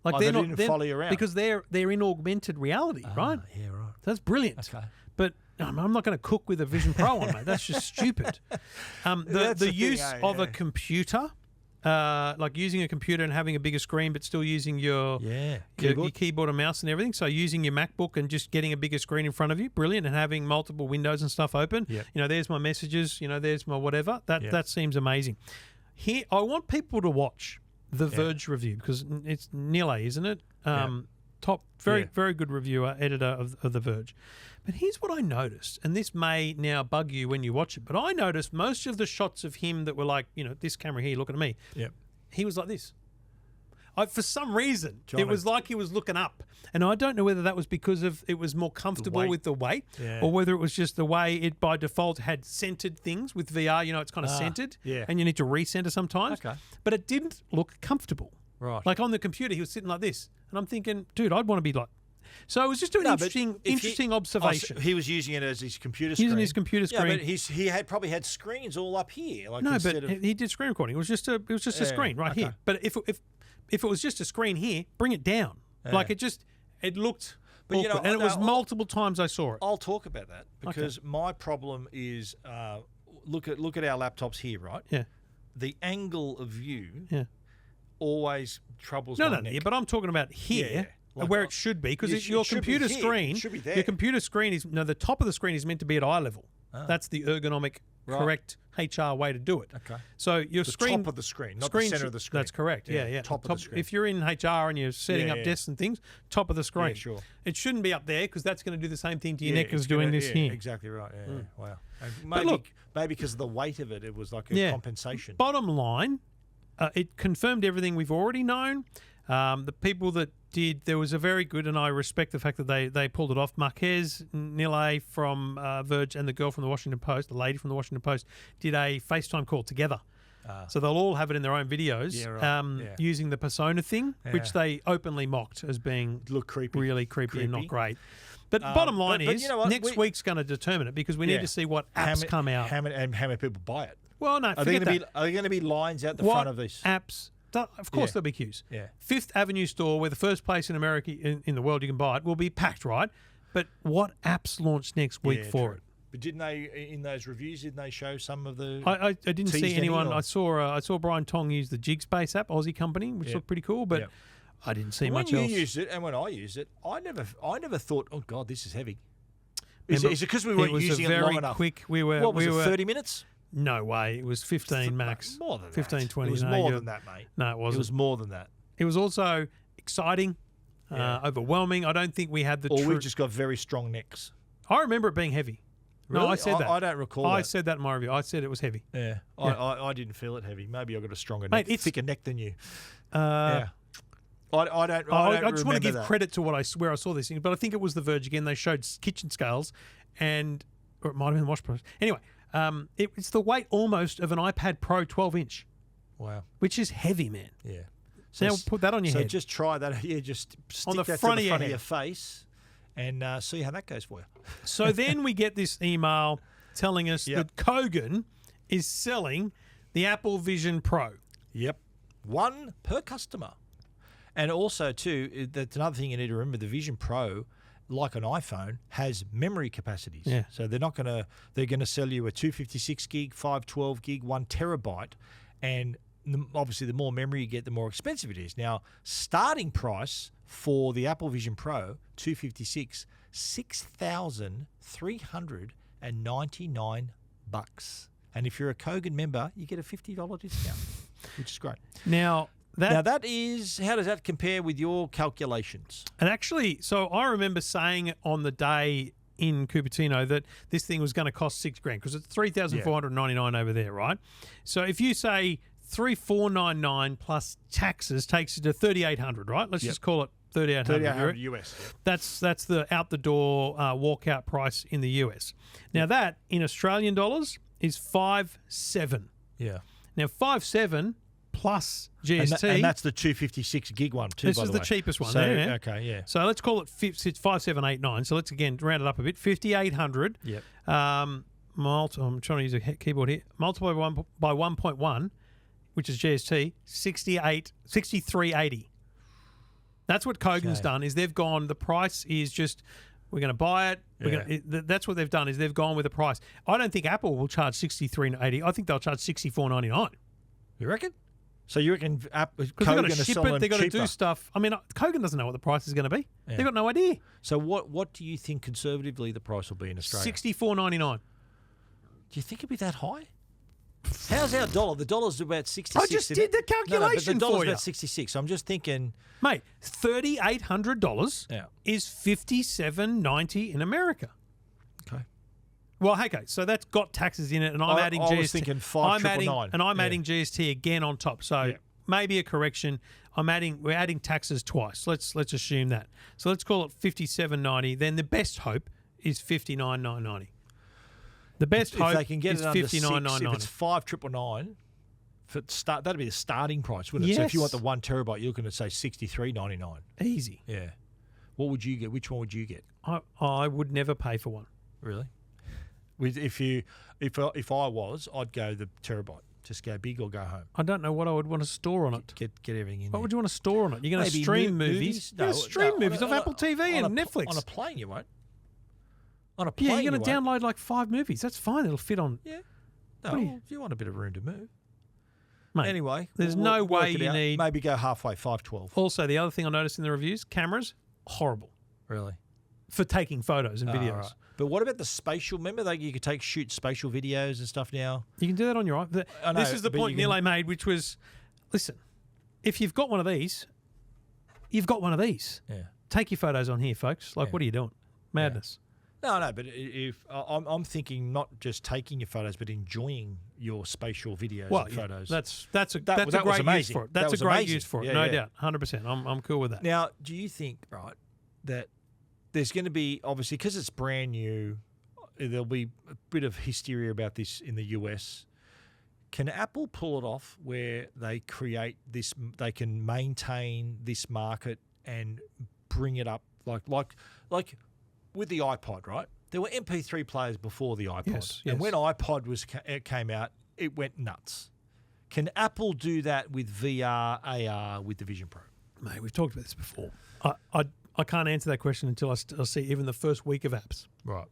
Like they didn't follow you around. Because they're in augmented reality, right? Yeah, right. That's brilliant. Okay. But I'm not going to cook with a Vision Pro on, mate. That's just stupid. The use of a computer... like using a computer and having a bigger screen, but still using your keyboard and mouse and everything. So using your MacBook and just getting a bigger screen in front of you, brilliant, and having multiple windows and stuff open. Yep. There's my messages. There's my whatever. That seems amazing. Here, I want people to watch the Verge review because it's Nile, isn't it? Top, very good reviewer, editor of the Verge. But here's what I noticed, and this may now bug you when you watch it, but I noticed most of the shots of him that were like, this camera here, looking at me, he was like this. For some reason, it was like he was looking up. And I don't know whether that was because it was more comfortable with the weight or whether it was just the way it by default had centered things with VR. It's kind of centered and you need to recenter sometimes. Okay. But it didn't look comfortable. Right. Like on the computer, he was sitting like this. And I'm thinking, dude, I'd want to be like... So it was just an interesting observation. He was using it as his computer screen. Using his computer screen. Yeah, but he had probably had screens all up here. He did screen recording. It was just a screen right here. But if it was just a screen here, bring it down. Yeah. Like it looked awkward. And it was multiple times I saw it. I'll talk about that because my problem is look at our laptops here, right? Yeah. The angle of view always troubles my neck. Yeah, but I'm talking about here. where it should be, because It your should be computer here. screen, It should be there. your computer screen is the top of the screen is meant to be at eye level. That's the ergonomic, Right. correct HR way to do it. Okay. So your The screen, top of the screen, not the center of the screen. That's correct. Yeah. Top of the screen. If you're in HR and you're setting up desks and things, top of the screen. Yeah, sure. It shouldn't be up there, because that's going to do the same thing to your neck it's as doing gonna- this here. Exactly right. Yeah, wow. And But look- maybe because of the weight of it, it was like a compensation. Bottom line, it confirmed everything we've already known. The people that did, there was a very good, and I respect the fact that they pulled it off. Marquez Nile from Verge and the girl from the Washington Post, the lady from the Washington Post, did a FaceTime call together. So they'll all have it in their own videos, using the persona thing, which they openly mocked as being Look creepy. really creepy and not great. But bottom line but is, you know what? next week's going to determine it, because we need to see what apps come out. How many people buy it? Well, no, Are there forget that. going to be lines out the What front of this? apps? Of course, there'll be queues. Yeah. Fifth Avenue store, where the first place in America in the world you can buy it, will be packed, right? But what apps launch next week for true. it? But didn't they, in those reviews, didn't they show some of the? I didn't see teased anyone. any, or- I saw Brian Tong use the Jig Space app, Aussie company, which looked pretty cool, but I didn't see much when else. you used it and when I used it, I never thought, oh God, this is heavy. Remember, Is it because we weren't using it it long very enough? quick. We were. What was we it? were, 30 minutes? No way. It was 15 max. More than that. 15, 20. It was no, more you're- than that, mate. No, it It wasn't. was more than that. It was also exciting, overwhelming. I don't think we had the. Or we just got very strong necks. I remember it being heavy. No, Really? I said that. I don't recall I that. said that in my review. I said it was heavy. Yeah. I didn't feel it heavy. Maybe I got a stronger Mate, neck, it's- thicker neck than you. Uh, Yeah. I don't I just want to give that. credit to where I saw this thing, but I think it was The Verge again. They showed kitchen scales, or it might have been the Wash Pro. Anyway, it's the weight almost of an iPad Pro 12-inch, Wow. which is heavy, man. Yeah. Now put that on your so head. just try that. Yeah, just stick On the that front to of the your front of head. your face and see how that goes for you. So then we get this email telling us Yep. that Kogan is selling the Apple Vision Pro. Yep. One per customer. And also, too, that's another thing you need to remember. The Vision Pro, like an iPhone, has memory capacities. Yeah. So they're going to sell you a 256 gig, 512 gig, 1 terabyte. And obviously, the more memory you get, the more expensive it is. Now, starting price for the Apple Vision Pro, 256, $6,399. And if you're a Kogan member, you get a $50 discount, which is great. Now Now that is, how does that compare with your calculations? And actually, so I remember saying on the day in Cupertino that this thing was going to cost $6,000 because it's $3,499 over there, right? So if you say $3,499 plus taxes takes you to $3,800, right? Let's just call it $3,800 US. That's the out the door walkout price in the US. Now that in Australian dollars is 5,700. Yeah. Now 5,700 plus GST. And that's the 256 gig one too. This by is the the way. cheapest one. So, there, yeah. Okay, yeah. So let's call it 5,789. So let's again round it up a bit. 5,800. Yep. I'm trying to use a keyboard here. Multiply by 1.1, which is GST, 63.80. That's what Kogan's done. Is they've gone. The price is just. We're going to buy it. That's what they've done. Is they've gone with the price. I don't think Apple will charge $63.80. I think they'll charge $64.99. You reckon? So you reckon Because they've got to ship it, they've got to do cheaper? stuff. I mean, Kogan doesn't know what the price is going to be. Yeah. They've got no idea. So what do you think conservatively the price will be in Australia? $64.99. Do you think it'd be that high? How's our dollar? The dollar's about 66. I just isn't did the it? No, but calculation the dollar's for you. about 66. So I'm just thinking, Mate, $3,800 Yeah. is $57.90 in America. okay, Well, okay, so that's got taxes in it, and I'm adding GST. I was thinking I'm adding Yeah. GST again on top. So Yeah. maybe a correction. We're adding taxes twice. Let's assume that. So let's call it $57.90. Then the best hope is $59.990. The best if hope they can get is it under 6, if $59.990. it's 5,999, that'd be the starting price, wouldn't it? So if you want the Yes. 1 terabyte, you're looking at say $63.99. Easy. Yeah. What would you get? Which one would you get? I would never pay for one. Really? If I was, I'd go the terabyte. Just go big or go home. I don't know what I would want to store on it. Get everything in What there. would you want to store on it? You're going to Maybe stream movies? movies. No, You're going to stream no, movies on off a- Apple TV on and a- Netflix. On a plane, you won't. On a plane, Yeah, you're going to you won't. download like 5 movies. That's fine. It'll fit on. Yeah. What do No, you- if you want a bit of room to move. Mate, Anyway, there's we'll no work way it you out. need. Maybe go halfway, 512. Also, the other thing I noticed in the reviews, cameras, horrible Really? for taking photos and videos. Right. But what about the spatial? Remember that you could shoot spatial videos and stuff now? You can do that on your iPhone. I know, This is the but point you can- Nile made, which was, listen, if you've got one of these, you've got one of these. Yeah. Take your photos on here, folks. Like, Yeah. what are you doing? Madness. No, but if I'm thinking not just taking your photos, but enjoying your spatial videos Well, and yeah, photos. that's a that was great use amazing. for it. That That's a was great amazing. use for it, Yeah, no yeah. doubt, 100%. I'm cool with that. Now, do you think, right, that there's going to be, obviously, because it's brand new, there'll be a bit of hysteria about this in the US. Can Apple pull it off where they create this, they can maintain this market and bring it up like with the iPod, right? There were MP3 players before the iPod. Yes. And when iPod came out, it went nuts. Can Apple do that with VR, AR, with the Vision Pro? Mate, we've talked about this before. I can't answer that question until I see even the first week of apps. Right.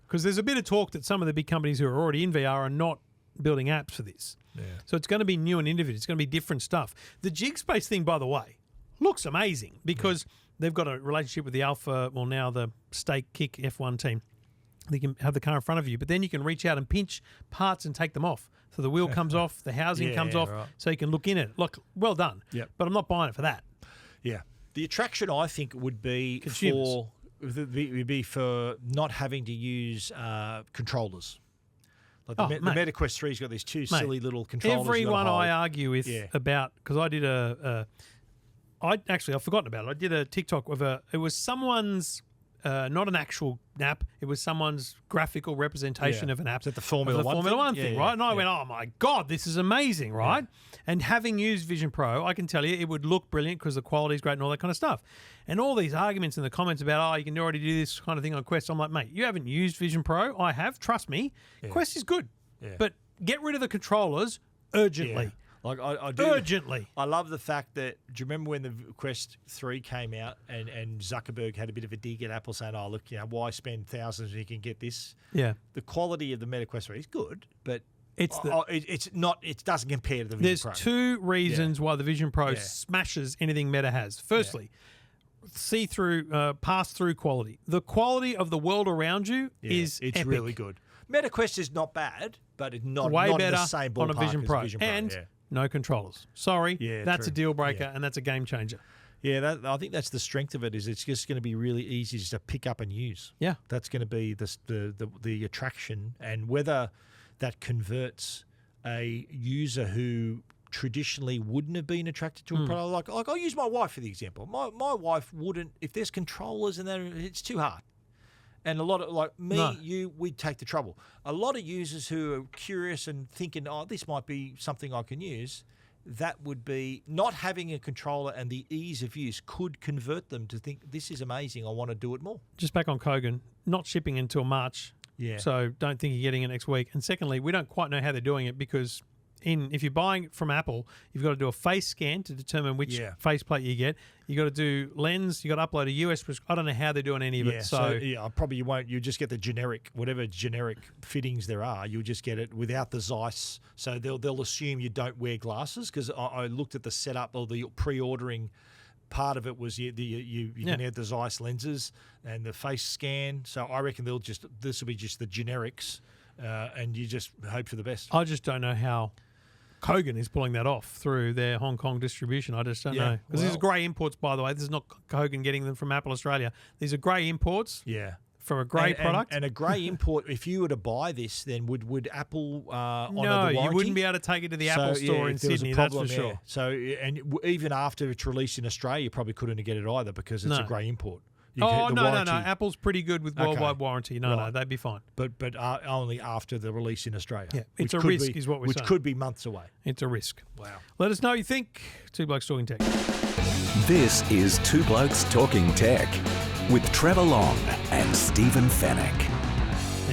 Because there's a bit of talk that some of the big companies who are already in VR are not building apps for this. Yeah. So it's going to be new and innovative. It's going to be different stuff. The Jig Space thing, by the way, looks amazing because they've got a relationship with the Alpha, well, now the Stake Kick F1 team. They can have the car in front of you, but then you can reach out and pinch parts and take them off. So the wheel comes off, the housing Yeah, comes off, right. so you can look in it. Look, well done. Yep. But I'm not buying it for that. Yeah. The attraction, I think, would be Consumers. for not having to use controllers. Like the Mate. MetaQuest 3's got these two silly little controllers. Everyone I hold. argue with about, because I did I've forgotten about it. I did a TikTok with it was someone's, not an actual app, it was someone's graphical representation of an app. Is that the Formula of the 1 Formula thing? 1 thing, Yeah, right? And I yeah. went, oh my God, this is amazing, right? And having used Vision Pro, I can tell you it would look brilliant because the quality is great and all that kind of stuff. And all these arguments in the comments about, you can already do this kind of thing on Quest. I'm like, mate, you haven't used Vision Pro. I have. Trust me. Quest is good. Yeah. But get rid of the controllers urgently. Yeah. Like I do. Urgently. I love the fact that, do you remember when the Quest 3 came out and Zuckerberg had a bit of a dig at Apple saying, look, why spend thousands when you can get this? Yeah. The quality of the MetaQuest 3 is good, but It's it doesn't compare to the Vision There's Pro. two reasons why the Vision Pro smashes anything Meta has. Firstly, see-through, pass-through quality. The quality of the world around you is it's epic. really good. MetaQuest is not bad, but it's not Way not better in the same on a ballpark Vision as Pro. Vision Pro. And yeah. no controllers. Sorry, Yeah, that's true. a deal breaker Yeah. and that's a game changer. Yeah, I think that's the strength of it. Is it's just going to be really easy just to pick up and use. Yeah. That's going to be the attraction, and whether that converts a user who traditionally wouldn't have been attracted to a product. Like I'll use my wife for the example. My wife wouldn't, if there's controllers and it's too hard. And a lot of, like me, we'd take the trouble. A lot of users who are curious and thinking, this might be something I can use, that would be not having a controller and the ease of use could convert them to think, this is amazing, I want to do it more. Just back on Kogan, not shipping until March. Yeah. So don't think you're getting it next week. And secondly, we don't quite know how they're doing it because if you're buying it from Apple, you've got to do a face scan to determine which faceplate you get. You got to do lens. You got to upload a US. I don't know how they're doing any of it. So probably you won't. You just get the generic, whatever generic fittings there are. You'll just get it without the Zeiss. So they'll assume you don't wear glasses because I looked at the setup or the pre-ordering. Part of it was you can add the Zeiss lenses and the face scan. So I reckon this will be just the generics, and you just hope for the best. I just don't know how Kogan is pulling that off through their Hong Kong distribution. I just don't know. Because these are grey imports, by the way. This is not Kogan getting them from Apple Australia. These are grey imports. Yeah. For a grey product. And a grey import, if you were to buy this, then would Apple honour the warranty? No, you wouldn't be able to take it to the Apple store in Sydney, that's for sure. So, and even after it's released in Australia, you probably couldn't get it either because it's a grey import. No. Apple's pretty good with worldwide warranty. No, they'd be fine. But only after the release in Australia. Yeah, it's a risk is what we're saying. Which could be months away. It's a risk. Wow. Let us know what you think. Two Blokes Talking Tech. This is Two Blokes Talking Tech with Trevor Long and Stephen Fennick.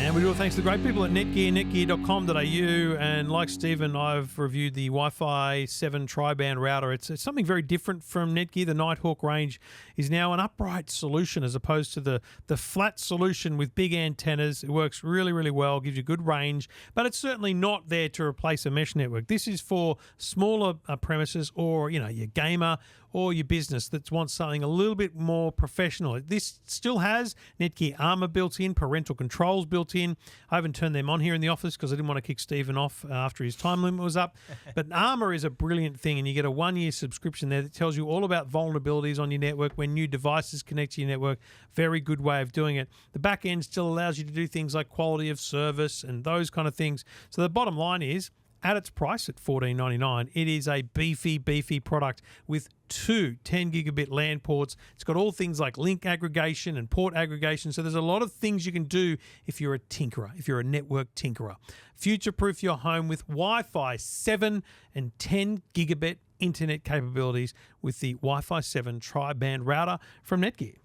And we do it thanks to the great people at Netgear, netgear.com.au. And like Stephen, I've reviewed the Wi-Fi 7 tri-band router. It's something very different from Netgear. The Nighthawk range is now an upright solution as opposed to the flat solution with big antennas. It works really, really well, gives you good range, but it's certainly not there to replace a mesh network. This is for smaller premises or, your gamer or your business that wants something a little bit more professional. This still has Netgear Armor built in, parental controls built in. I haven't turned them on here in the office because I didn't want to kick Stephen off after his time limit was up. But Armor is a brilliant thing, and you get a 1-year subscription there that tells you all about vulnerabilities on your network when new devices connect to your network. Very good way of doing it. The back end still allows you to do things like quality of service and those kind of things. So the bottom line is, at its price at $14.99, it is a beefy product with 2 10-gigabit LAN ports. It's got all things like link aggregation and port aggregation. So there's a lot of things you can do if you're a tinkerer, if you're a network tinkerer. Future-proof your home with Wi-Fi 7 and 10-gigabit internet capabilities with the Wi-Fi 7 tri-band router from Netgear.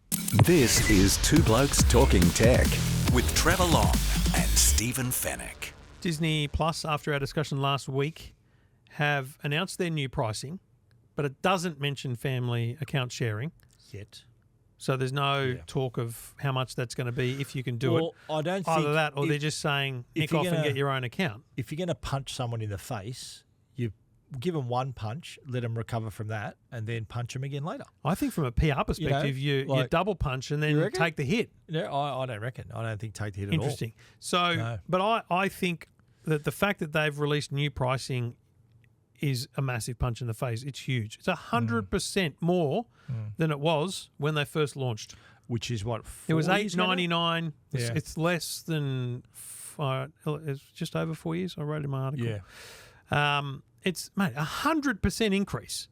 This is Two Blokes Talking Tech with Trevor Long and Stephen Fennick. Disney Plus, after our discussion last week, have announced their new pricing, but it doesn't mention family account sharing Yet. So there's no talk of how much that's going to be if you can do it. I don't Either think that or they're just saying nick off and get your own account. If you're going to punch someone in the face, you give them one punch, let them recover from that, and then punch them again later. I think from a PR perspective, you double punch and then take the hit. No, I don't reckon. I don't think take the hit at all. Interesting. So, but I think that the fact that they've released new pricing is a massive punch in the face. It's huge. It's 100% more than it was when they first launched. Which is what? It was $8.99. It's less than. It's just over 4 years. I wrote it in my article. Yeah. It's 100% increase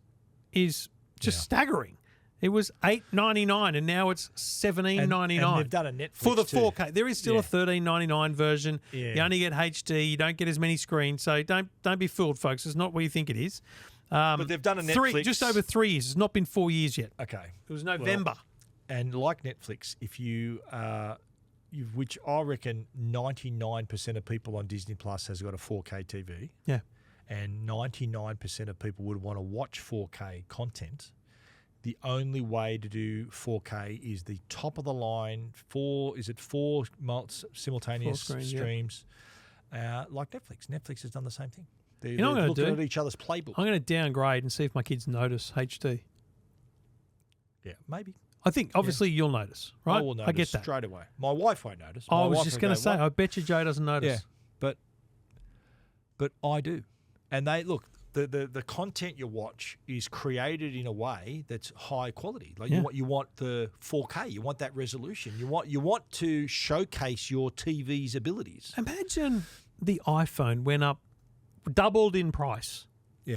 is just staggering. It was $8.99 and now it's $17.99. And they've done a Netflix for the too. 4K. There is still a $13.99 version. Yeah. You only get HD. You don't get as many screens. So don't be fooled, folks. It's not what you think it is. But they've done a Netflix. Just over 3 years. It's not been 4 years yet. Okay. It was November. And like Netflix, if which I reckon 99% of people on Disney Plus has got a 4K TV. Yeah. And 99% of people would want to watch 4K content. The only way to do 4K is the top of the line, four simultaneous streams, like Netflix. Netflix has done the same thing. They're looking at each other's playbook. I'm going to downgrade and see if my kids notice HD. Yeah, maybe. I think obviously you'll notice, right? I will notice. I get that straight away. My wife won't notice. I was just going to say, I bet you Joe doesn't notice. Yeah, but I do. And they look. The content you watch is created in a way that's high quality. Like you want the 4K, you want that resolution, you want to showcase your TV's abilities. Imagine the iPhone went up, doubled in price,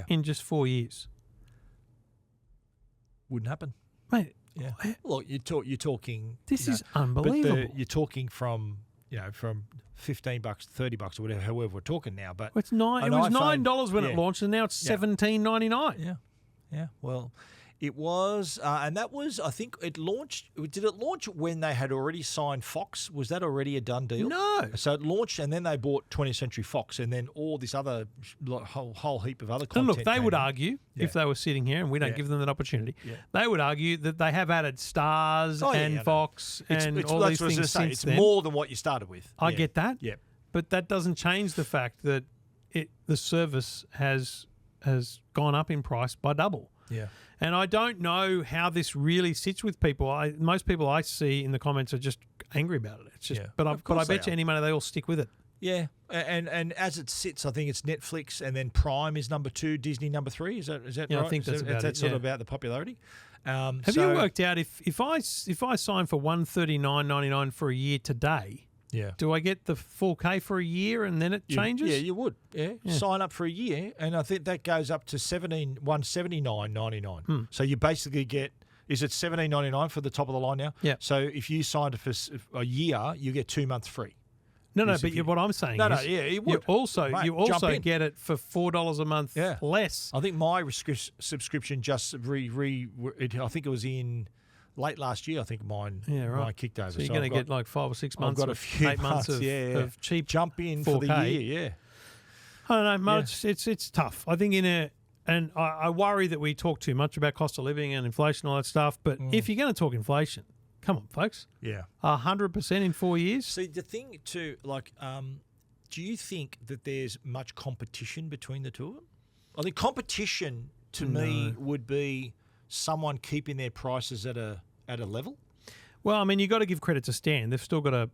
in just 4 years. Wouldn't happen, mate. Yeah. Look, you're talking. This is unbelievable. You're talking from $15, $30 or whatever, however we're talking now. But it was $9 when it launched, and now it's $17.99. Yeah, yeah. Well, it was, and that was, I think it launched. Did it launch when they had already signed Fox? Was that already a done deal? No. So it launched, and then they bought 20th Century Fox, and then all this other whole heap of other content. And look, they would argue if they were sitting here, and we don't give them that opportunity. Yeah. They would argue that they have added Stars and Fox and all these things since then. It's more than what you started with. I get that. Yeah. But that doesn't change the fact that the service has gone up in price by double. Yeah. And I don't know how this really sits with people. Most people I see in the comments are just angry about it. It's just, but I bet you any money they all stick with it. Yeah, and as it sits, I think it's Netflix, and then Prime is number 2, Disney number 3. Is that right? I think that's about it. That's sort of about the popularity. Have you worked out if I sign for $139.99 for a year today? Yeah. Do I get the 4K for a year and then it changes? Yeah, you would. Yeah. Sign up for a year, and I think that goes up to $179.99. So you basically get. Is it $17.99 for the top of the line now? Yeah. So if you signed for a year, you get 2 months free. No, but what I'm saying is, you would. You also get it for $4 a month less. I think my subscription just I think it was in late last year, I think mine kicked over. So you're going to get like 5 or 6 months, I've got a few 8 months of cheap jump in 4K. for the year. I don't know, mate. It's tough. I think and I worry that we talk too much about cost of living and inflation and all that stuff. But if you're going to talk inflation, come on, folks. Yeah. 100% in 4 years. See, the thing too, like, do you think that there's much competition between the two of them? I think competition to me would be someone keeping their prices at a level. Well, I mean, you got to give credit to Stan. They've still got a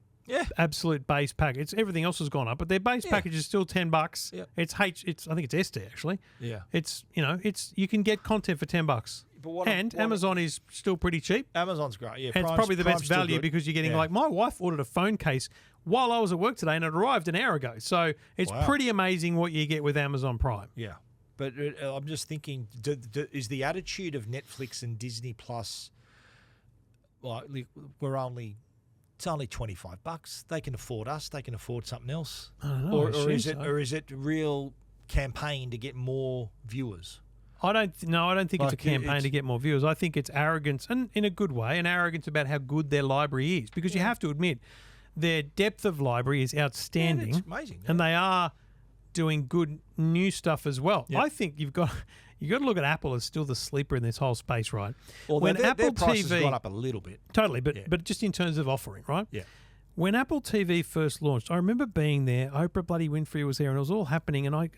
absolute base package. Everything else has gone up, but their base package is still $10. Yeah. It's I think it's SD actually. Yeah. It's you can get content for $10. And Amazon is still pretty cheap. Amazon's great. Yeah. And it's probably the best value because you're getting like my wife ordered a phone case while I was at work today and it arrived an hour ago. So it's pretty amazing what you get with Amazon Prime. Yeah. But I'm just thinking, is the attitude of Netflix and Disney Plus, well, it's only $25. They can afford us. They can afford something else. I don't know. Or is it real campaign to get more viewers? I don't think it's a campaign to get more viewers. I think it's arrogance, and in a good way, an arrogance about how good their library is. Because you have to admit, their depth of library is outstanding. Yeah, it's amazing. And they are doing good new stuff as well. I think you've got to look at Apple as still the sleeper in this whole space, right? Well, their price has gone up a little bit. Totally, but just in terms of offering, right? Yeah. When Apple TV first launched, I remember being there. Oprah bloody Winfrey was there, and it was all happening. And I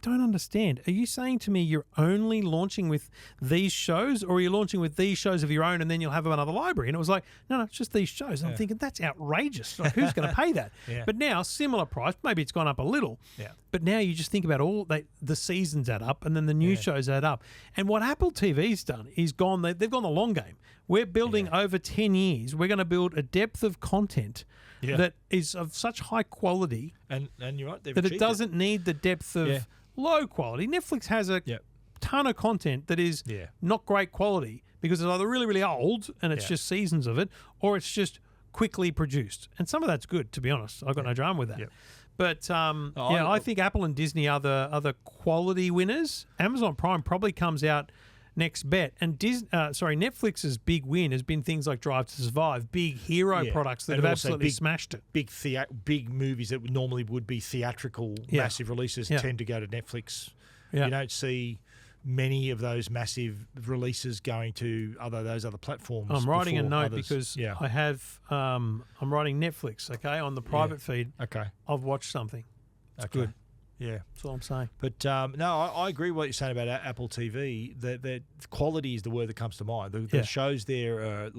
don't understand. Are you saying to me you're only launching with these shows, or are you launching with these shows of your own, and then you'll have another library? And it was like, no, it's just these shows. And I'm thinking that's outrageous. Like, who's going to pay that? But now, similar price, maybe it's gone up a little. Yeah. But now you just think about the seasons add up, and then the new shows add up. And what Apple TV's done is they've gone the long game. We're building over 10 years. We're going to build a depth of content that is of such high quality and you're right, that it doesn't need the depth of low quality. Netflix has a ton of content that is not great quality because it's either really, really old and it's just seasons of it, or it's just quickly produced. And some of that's good, to be honest. I've got no drama with that. Yep. But I think Apple and Disney are the quality winners. Amazon Prime probably comes out next bet. And Netflix's big win has been things like Drive to Survive, big hero products that have absolutely smashed it. Big movies that normally would be theatrical, massive releases tend to go to Netflix. Yeah. You don't see many of those massive releases going to those other platforms. I'm writing a note because I have I'm writing Netflix, on the private feed. Okay. I've watched something. It's good. Yeah. That's all I'm saying. But I agree with what you're saying about Apple TV. The quality is the word that comes to mind. The shows there are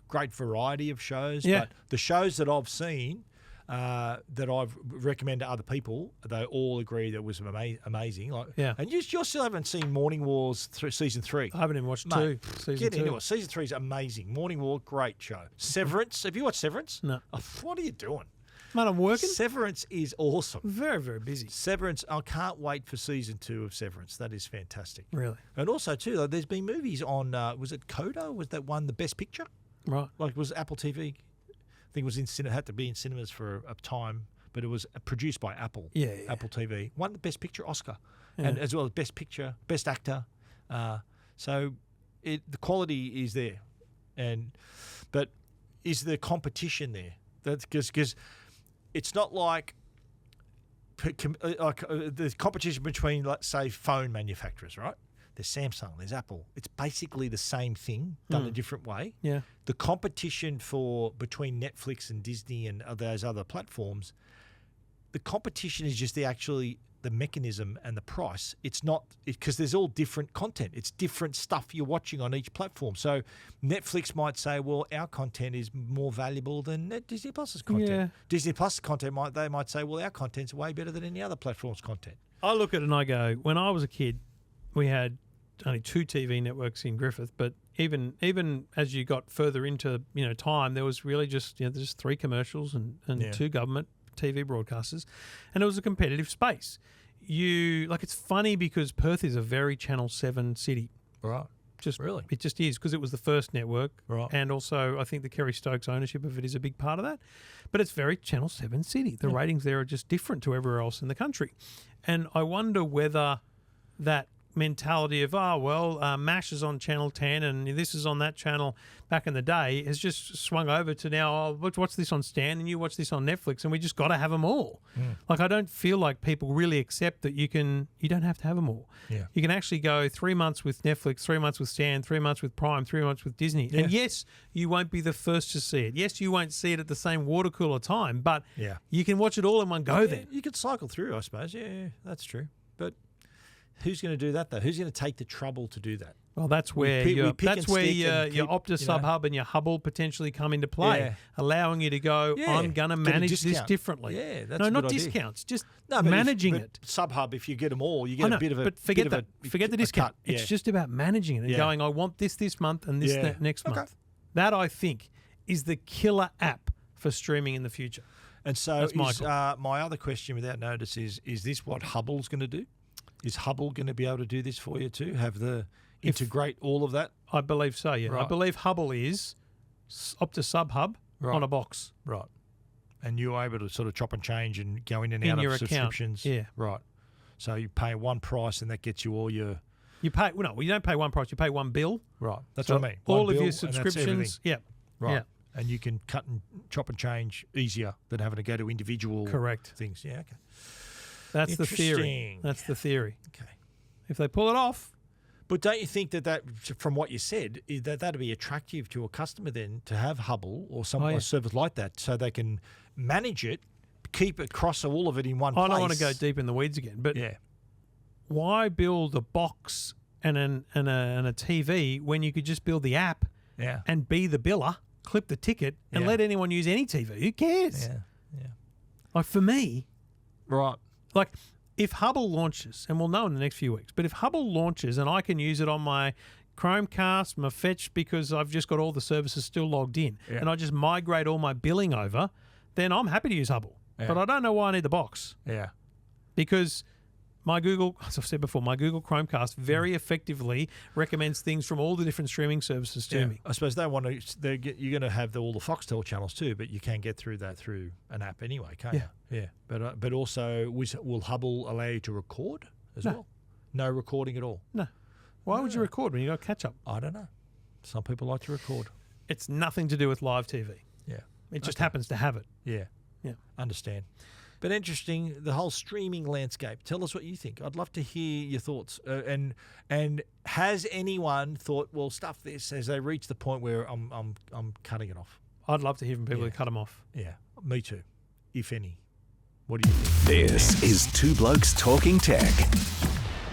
great variety of shows. Yeah. But the shows that I've seen that I've recommended to other people, they all agree that it was amazing. And you still haven't seen Morning Wars season 3. I haven't even watched season 2. Get into it. Season 3 is amazing. Morning War, great show. Severance. Have you watched Severance? No. Oh, what are you doing? Man, I'm working. Severance is awesome. Very, very busy. Severance, I can't wait for season 2 of Severance. That is fantastic. Really? And also, too, there's been movies on, was it Coda? Was that one the Best Picture? Right. Like, it was Apple TV. I think it had to be in cinemas for a time, but it was produced by Apple. Yeah. Apple TV. Won the Best Picture Oscar. And as well as Best Picture, Best Actor. So the quality is there. But is the competition there? That's because it's not like the competition between, let's say, phone manufacturers, right? There's Samsung, there's Apple. It's basically the same thing done a different way. Yeah. The competition between Netflix and Disney and those other platforms, the competition is just the mechanism and the price. It's not because there's all different content. It's different stuff you're watching on each platform. So Netflix might say, well, our content is more valuable than Disney Plus's content. Yeah. Disney Plus content they might say, well, our content's way better than any other platform's content. I look at it and I go, when I was a kid, we had only 2 TV networks in Griffith, but even as you got further into time, there was really just there's 3 commercials and 2 government TV broadcasters, and it was a competitive space. It's funny because Perth is a very Channel 7 city. Right. Really? It just is because it was the first network. Right. And also I think the Kerry Stokes ownership of it is a big part of that. But it's very Channel 7 city. The ratings there are just different to everywhere else in the country. And I wonder whether that mentality of, MASH is on channel 10 and this is on that channel back in the day has just swung over to now, watch this on Stan and you watch this on Netflix, and we just got to have them all. Like, I don't feel like people really accept that you don't have to have them all. Yeah. You can actually go 3 months with Netflix, 3 months with Stan, 3 months with Prime, 3 months with Disney. Yeah. And yes, you won't be the first to see it. Yes, you won't see it at the same water cooler time, but you can watch it all in one go then. You could cycle through, I suppose. Yeah, that's true. But who's going to do that, though? Who's going to take the trouble to do that? Well, that's where your Optus SubHub and your Hubble potentially come into play, allowing you to go, I'm going to manage this differently. Yeah, that's not idea. Discounts, just managing it. SubHub, if you get them all, you get a bit of a. But forget the discount. Cut. It's just about managing it and going, I want this month and this next month. That, I think, is the killer app for streaming in the future. And so my other question without notice is this what Hubble's going to do? Is Hubble going to be able to do this for you too? Integrate all of that? I believe so, yeah. Right. I believe Hubble is Optus SubHub on a box. Right. And you're able to sort of chop and change and go in and out your of subscriptions. Account. Yeah. Right. So you pay one price and that gets you all your... You don't pay one price, you pay one bill. Right. That's what I mean. All of your subscriptions. Yeah. Right. Yeah. And you can cut and chop and change easier than having to go to individual things. Yeah, okay. That's the theory. That's the theory. Okay. If they pull it off. But don't you think that from what you said, that'd be attractive to a customer then to have Hubble or a service like that so they can manage it, keep it, cross all of it in one place? I don't want to go deep in the weeds again, but why build a box and a TV when you could just build the app and be the biller, clip the ticket, and let anyone use any TV? Who cares? Yeah. Like, for me, right. Like, if Hubble launches, and we'll know in the next few weeks, but if Hubble launches and I can use it on my Chromecast, my Fetch, because I've just got all the services still logged in, and I just migrate all my billing over, then I'm happy to use Hubble. Yeah. But I don't know why I need the box. Yeah. Because my Google, as I've said before, my Google Chromecast very effectively recommends things from all the different streaming services to me. I suppose you're going to have all the Foxtel channels too, but you can get through that through an app anyway, can't you? Yeah. But also, will Hubble allow you to record as well? No recording at all? No. Why would you record when you got catch up? I don't know. Some people like to record. It's nothing to do with live TV. Yeah. It just happens to have it. Yeah. Yeah. Understand. But interesting, the whole streaming landscape. Tell us what you think. I'd love to hear your thoughts. And has anyone thought, well, stuff this as they reach the point where I'm cutting it off? I'd love to hear from people who cut them off. Yeah, me too, if any. What do you think? This is Two Blokes Talking Tech.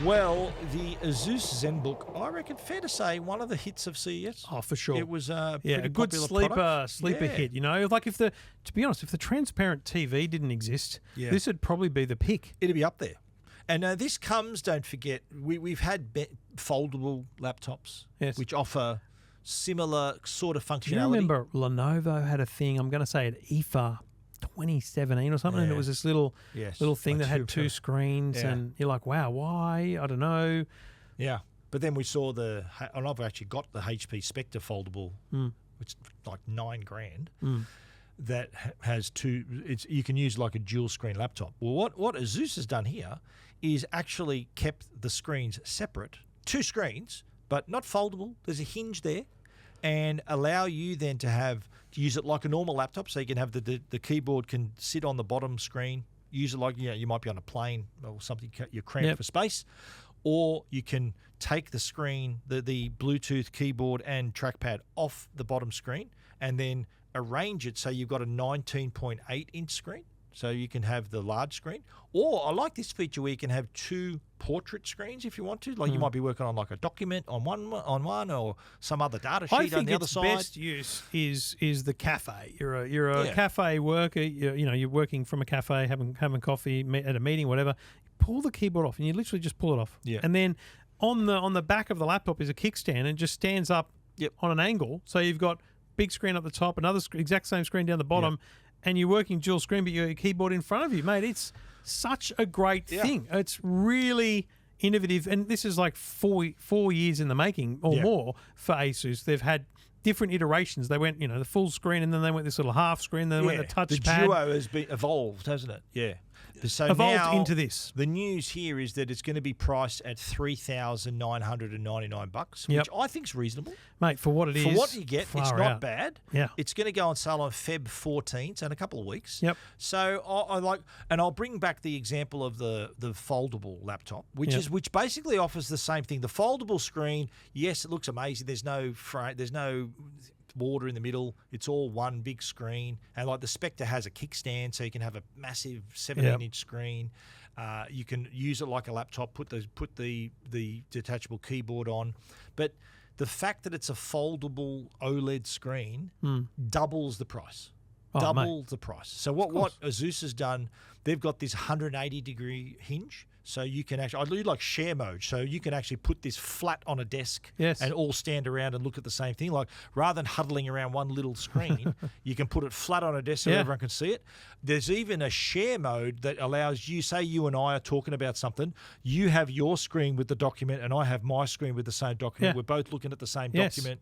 Well, the ASUS Zenbook, I reckon, fair to say, one of the hits of CES. Oh, for sure. It was a good sleeper hit. You know, like to be honest, if the transparent TV didn't exist, this would probably be the pick. It'd be up there. And this comes, don't forget, we've had foldable laptops, which offer similar sort of functionality. Do you remember Lenovo had a thing? I'm going to say at IFA 2017 or something, and it was this little thing that had two screens, and you're like, wow, why? I don't know. Yeah, but then we saw and I've actually got the HP Spectre foldable, which is like $9,000. That has you can use like a dual screen laptop. Well, what ASUS has done here is actually kept the screens separate, two screens, but not foldable. There's a hinge there, and allow you then to use it like a normal laptop, so you can have the keyboard can sit on the bottom screen. Use it like you might be on a plane or something. You're cramped for space, or you can take the screen, the Bluetooth keyboard and trackpad off the bottom screen, and then arrange it so you've got a 19.8 inch screen, so you can have the large screen. Or I like this feature where you can have two portrait screens if you want to. Like you might be working on like a document on one or some other data sheet on the other side. I think its best use is the cafe. You're a cafe worker. You're working from a cafe, having coffee at a meeting, whatever. Pull the keyboard off, and you literally just pull it off. Yeah. And then on the back of the laptop is a kickstand, and it just stands up on an angle. So you've got big screen up the top, another exact same screen down the bottom, and you're working dual screen, but your keyboard in front of you, mate. It's such a great thing. It's really innovative, and this is like 4 years in the making or more for ASUS. They've had different iterations. They went, the full screen, and then they went this little half screen, then they went the touchpad. The Duo has been evolved, hasn't it? Yeah. So evolved now into this. the news here is that it's going to be priced at $3,999, Yep. which I think is reasonable. Mate, for what it is. For what you get, it's far not out. bad. Yeah. It's going to go on sale on Feb 14th, so in a couple of weeks. Yep. So I like, and I'll bring back the example of the foldable laptop, which Yep. which basically offers the same thing. The foldable screen, yes, it looks amazing. There's no water in the middle. It's all one big screen, and like the Spectre has a kickstand, so you can have a massive 17-inch screen. You can use it like a laptop. Put the detachable keyboard on, but the fact that it's a foldable OLED screen doubles the price. Oh, The price. So what ASUS has done, they've got this 180-degree hinge. So you can actually, I do like share mode. So you can actually put this flat on a desk and all stand around and look at the same thing. Like rather than huddling around one little screen, you can put it flat on a desk so everyone can see it. There's even a share mode that allows you, say you and I are talking about something, you have your screen with the document and I have my screen with the same document. We're both looking at the same document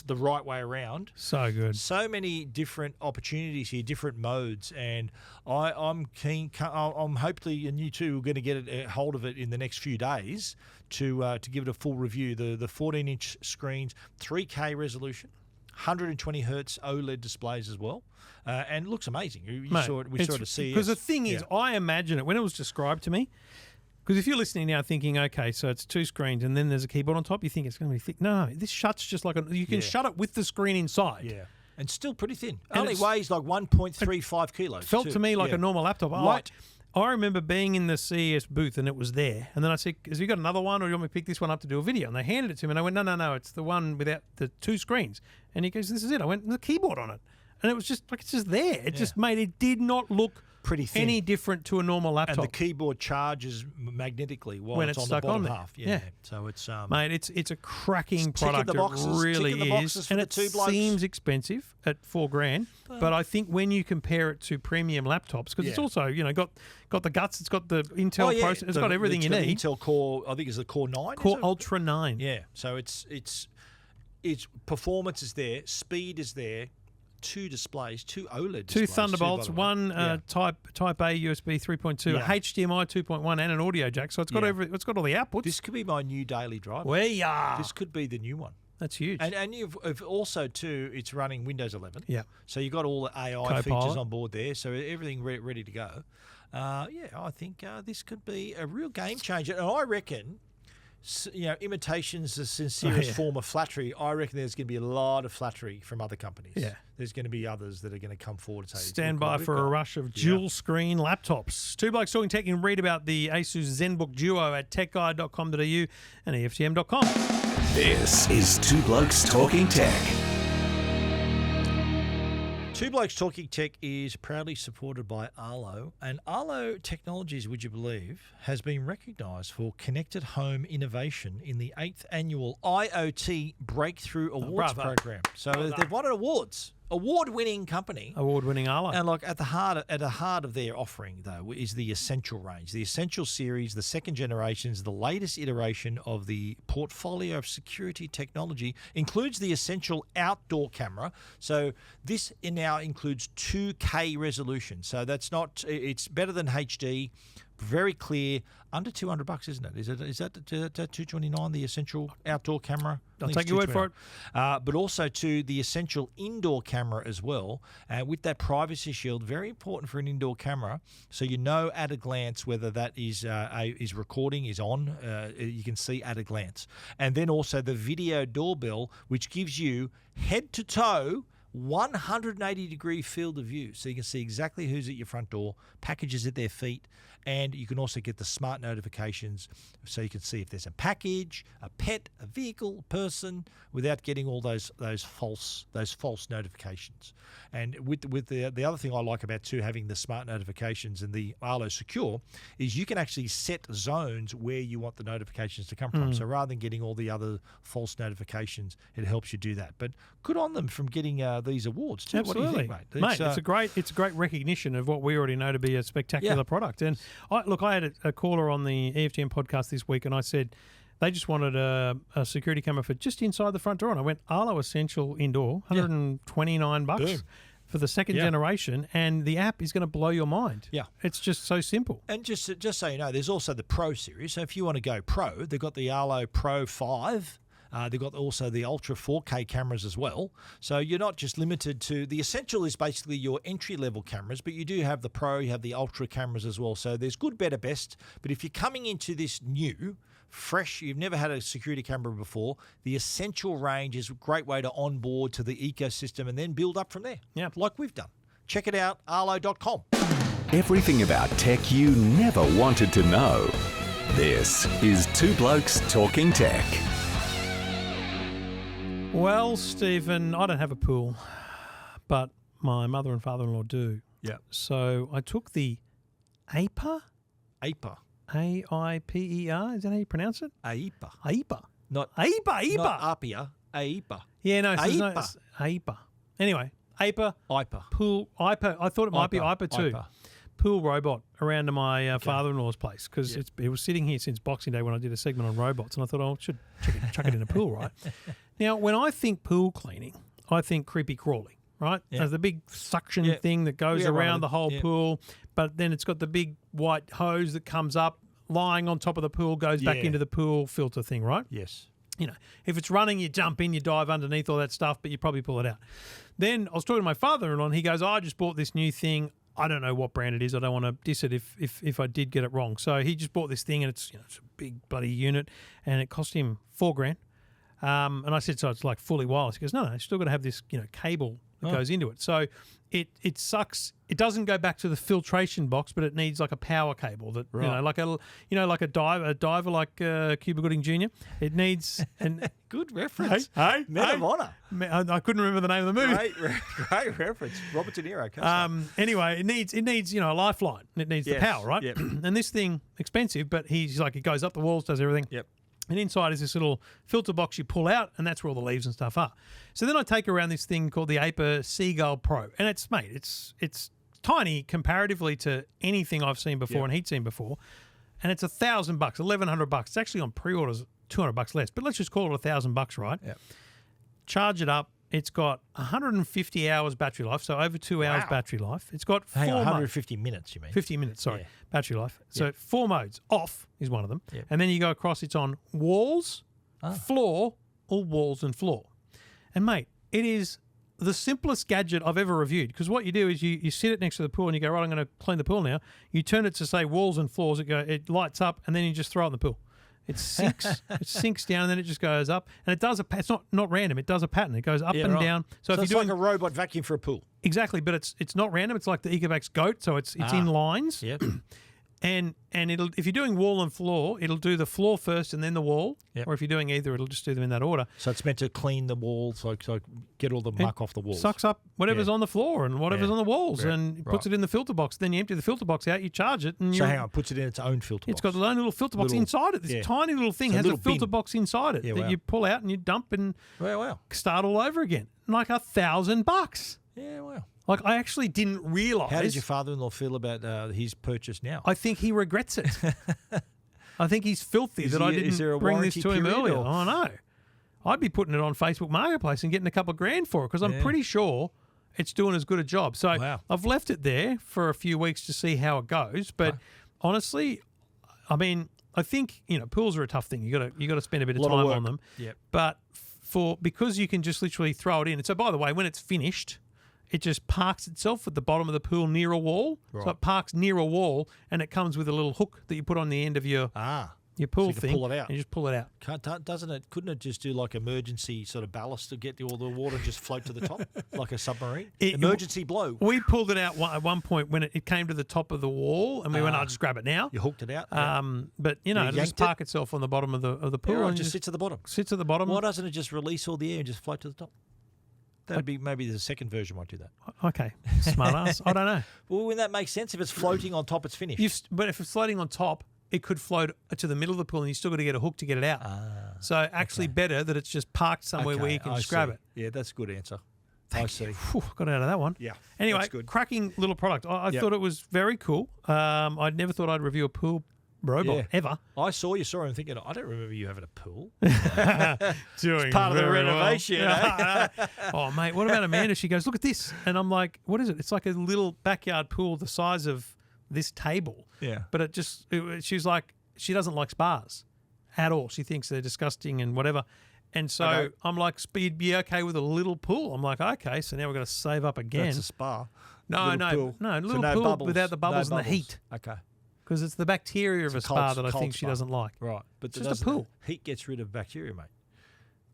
the right way around. So good. So many different opportunities here, different modes, and I'm keen. I'm hopefully, and you two are going to get a hold of it in the next few days to give it a full review. The 14-inch screens, 3K resolution, 120 hertz OLED displays as well, and it looks amazing. We saw it at CES. Because the thing is, I imagine it when it was described to me. Because if you're listening now thinking, okay, so it's two screens and then there's a keyboard on top, you think it's going to be thick. No, this shuts just like you can shut it with the screen inside. Yeah. And still pretty thin. And Only weighs like 1.35 kilos. Felt to me like a normal laptop. Light. I remember being in the CES booth and it was there. And then I said, has you got another one or do you want me to pick this one up to do a video? And they handed it to me and I went, no, it's the one without the two screens. And he goes, this is it. I went, there's a keyboard on it. And it was just like, it's just there. It just it did not look pretty thin. Any different to a normal laptop. And the keyboard charges magnetically while when it's on stuck the bottom on half. Yeah. So it's mate, it's a cracking product. The boxes, it really the is, and it seems expensive at $4,000. But I think when you compare it to premium laptops, because it's also got the guts, it's got the Intel processor, it's got everything you need. Intel Core, I think it's the Core 9. Core Ultra 9. Yeah. So it's performance is there, speed is there. Two displays, two OLED displays. Two Thunderbolts, one Type A USB 3.2, a HDMI 2.1, and an audio jack. So it's got it's got all the outputs. This could be my new daily driver. This could be the new one. That's huge. And you've also too, it's running Windows 11. Yeah. So you've got all the AI Copilot features on board there. So everything ready to go. I think this could be a real game changer. And I reckon, imitation's the sincerest form of flattery. I reckon there's going to be a lot of flattery from other companies. Yeah. There's going to be others that are going to come forward and say, stand by for a rush of dual screen laptops. Two Blokes Talking Tech. You can read about the ASUS Zenbook Duo at techguide.com.au and EFTM.com. This is Two Blokes Talking Tech. Two Blokes Talking Tech is proudly supported by Arlo. And Arlo Technologies, would you believe, has been recognised for connected home innovation in the 8th annual IoT Breakthrough Awards program. So they've won awards. Award-winning company. Award-winning Arlo. And like at the heart of their offering, though, is the Essential range. The Essential series, the second generation, is the latest iteration of the portfolio of security technology, includes the Essential outdoor camera. So this now includes 2K resolution. So it's better than HD. Very clear, under $200, isn't it? Is that $229, the Essential outdoor camera? I'll take your word for it. But also to the Essential indoor camera as well, with that privacy shield, very important for an indoor camera. So you know at a glance whether that is recording, is on. You can see at a glance. And then also the video doorbell, which gives you head to toe 180-degree field of view, so you can see exactly who's at your front door, packages at their feet, and you can also get the smart notifications, so you can see if there's a package, a pet, a vehicle, a person, without getting all those false notifications. And with the other thing I like about too, having the smart notifications and the Arlo Secure, is you can actually set zones where you want the notifications to come from. So rather than getting all the other false notifications, it helps you do that. But good on them from getting these awards too. Absolutely. What do you think, mate? It's a great recognition of what we already know to be a spectacular product. And I had a caller on the EFTM podcast this week, and I said they just wanted a security camera for just inside the front door, and I went Arlo Essential Indoor, $129. Boom. for the second generation, and the app is going to blow your mind. Yeah. It's just so simple. And just so you know, there's also the Pro series. So if you want to go Pro, they've got the Arlo Pro 5. They've got also the Ultra 4K cameras as well. So you're not just limited to... The Essential is basically your entry-level cameras, but you do have the Pro, you have the Ultra cameras as well. So there's good, better, best. But if you're coming into this new, fresh, you've never had a security camera before, the Essential range is a great way to onboard to the ecosystem and then build up from there, like we've done. Check it out, arlo.com. Everything about tech you never wanted to know. This is Two Blokes Talking Tech. Well, Stephen, I don't have a pool, but my mother and father-in-law do. Yeah. So I took the APA. APA. AIPER. Is that how you pronounce it? AIPA. AIPA. Not AIPA. Not Apia. AIPA. Yeah, no. AIPA. No, it's AIPA. Anyway, AIPA. IPA. Pool. IPA. I thought it might be IPA too. IPA. Pool robot around to my father-in-law's place because it was sitting here since Boxing Day when I did a segment on robots, and I thought, I should chuck it in a pool, right? Now, when I think pool cleaning, I think creepy crawly, right? Yeah. There's the big suction thing that goes around the whole pool, but then it's got the big white hose that comes up, lying on top of the pool, goes back into the pool filter thing, right? Yes. You know, if it's running, you jump in, you dive underneath all that stuff, but you probably pull it out. Then I was talking to my father-in-law, and he goes, I just bought this new thing. I don't know what brand it is. I don't want to diss it if I did get it wrong. So he just bought this thing, and it's it's a big bloody unit, and it cost him $4,000. And I said, so it's like fully wireless. He goes, no, it's still got to have this cable that goes into it. So it sucks. It doesn't go back to the filtration box, but it needs like a power cable that like a diver like Cuba Gooding Jr. It needs an good reference. Hey, Men of Honor. I couldn't remember the name of the movie. Great reference. Robert De Niro. Anyway, it needs a lifeline. It needs the power, right? Yep. And this thing expensive, but he's like, it goes up the walls, does everything. Yep. And inside is this little filter box you pull out, and that's where all the leaves and stuff are. So then I take around this thing called the APA Seagull Pro, and it's tiny comparatively to anything I've seen before and he'd seen before, and it's $1,000, $1,100. It's actually on pre-orders $200 less, but let's just call it $1,000, right? Yeah. Charge it up. It's got 150 hours battery life, so over 2 hours battery life. It's got 150 minutes, you mean? 50 minutes, sorry, battery life. So Yep. 4 modes. Off is one of them. Yep. And then you go across, it's on walls, floor, or walls and floor. And, mate, it is the simplest gadget I've ever reviewed, because what you do is you sit it next to the pool and you go, right, I'm going to clean the pool now. You turn it to, say, walls and floors. It lights up, and then you just throw it in the pool. It sinks down, and then it just goes up. And it does it's not random. It does a pattern. It goes up and down. So if it's you're like a robot vacuum for a pool. Exactly, but it's not random. It's like the Ecovacs Goat, so it's in lines. Yep. And it'll, if you're doing wall and floor, it'll do the floor first and then the wall. Yep. Or if you're doing either, it'll just do them in that order. So it's meant to clean the walls, so get all the muck off the walls. Sucks up whatever's on the floor and whatever's on the walls, and puts it in the filter box. Then you empty the filter box out, you charge it, and hang on, puts it in its own filter box. It's got its own little filter box inside it. This tiny little thing has a filter box inside it that you pull out and you dump and start all over again. Like $1,000. Yeah, wow. Like, I actually didn't realise. How does your father-in-law feel about his purchase now? I think he regrets it. I think he's filthy that I didn't bring this to him earlier. Oh, no. I'd be putting it on Facebook Marketplace and getting a couple of $grand for it, because I'm pretty sure it's doing as good a job. So I've left it there for a few weeks to see how it goes. But honestly, I mean, I think, pools are a tough thing. You got to spend a bit of time on them. Yep. But because you can just literally throw it in. And so, by the way, when it's finished, it just parks itself at the bottom of the pool near a wall. Right. So it parks near a wall, and it comes with a little hook that you put on the end of your pool thing. Pull it out. And you just pull it out. Couldn't it just do like emergency sort of ballast to get all the water and just float to the top like a submarine? Emergency blow. We pulled it out at one point when it came to the top of the wall, and we went, I'll just grab it now. You hooked it out? But, it'll just park itself on the bottom of the pool. And just sits at the bottom. Sits at the bottom. Why doesn't it just release all the air and just float to the top? That'd be maybe the second version might do that. Okay, smart ass. I don't know. Well, when that makes sense, if it's floating on top, it's finished. But if it's floating on top, it could float to the middle of the pool, and you still got to get a hook to get it out. So actually, better that it's just parked somewhere where you can just grab it. Yeah, that's a good answer. I see. Got out of that one. Yeah. Anyway, cracking little product. I thought it was very cool. I never thought I'd review a pool robot ever. I saw him thinking, I don't remember you having a pool. Doing part of the very well. renovation, eh? Oh, mate, what about Amanda? She goes, look at this. And I'm like, what is it? It's like a little backyard pool the size of this table. Yeah. But she's like, she doesn't like spas at all. She thinks they're disgusting and whatever. And so Okay. I'm like, you'd be okay with a little pool. I'm like, okay, so now we've got to save up again. That's a spa. No, Little pool. no, So little no pool bubbles. without the bubbles No and the heat. Okay. Because it's the bacteria of a cold- spa that I cold think she spa. doesn't like. Right. But It's just a pool. Heat gets rid of bacteria, mate.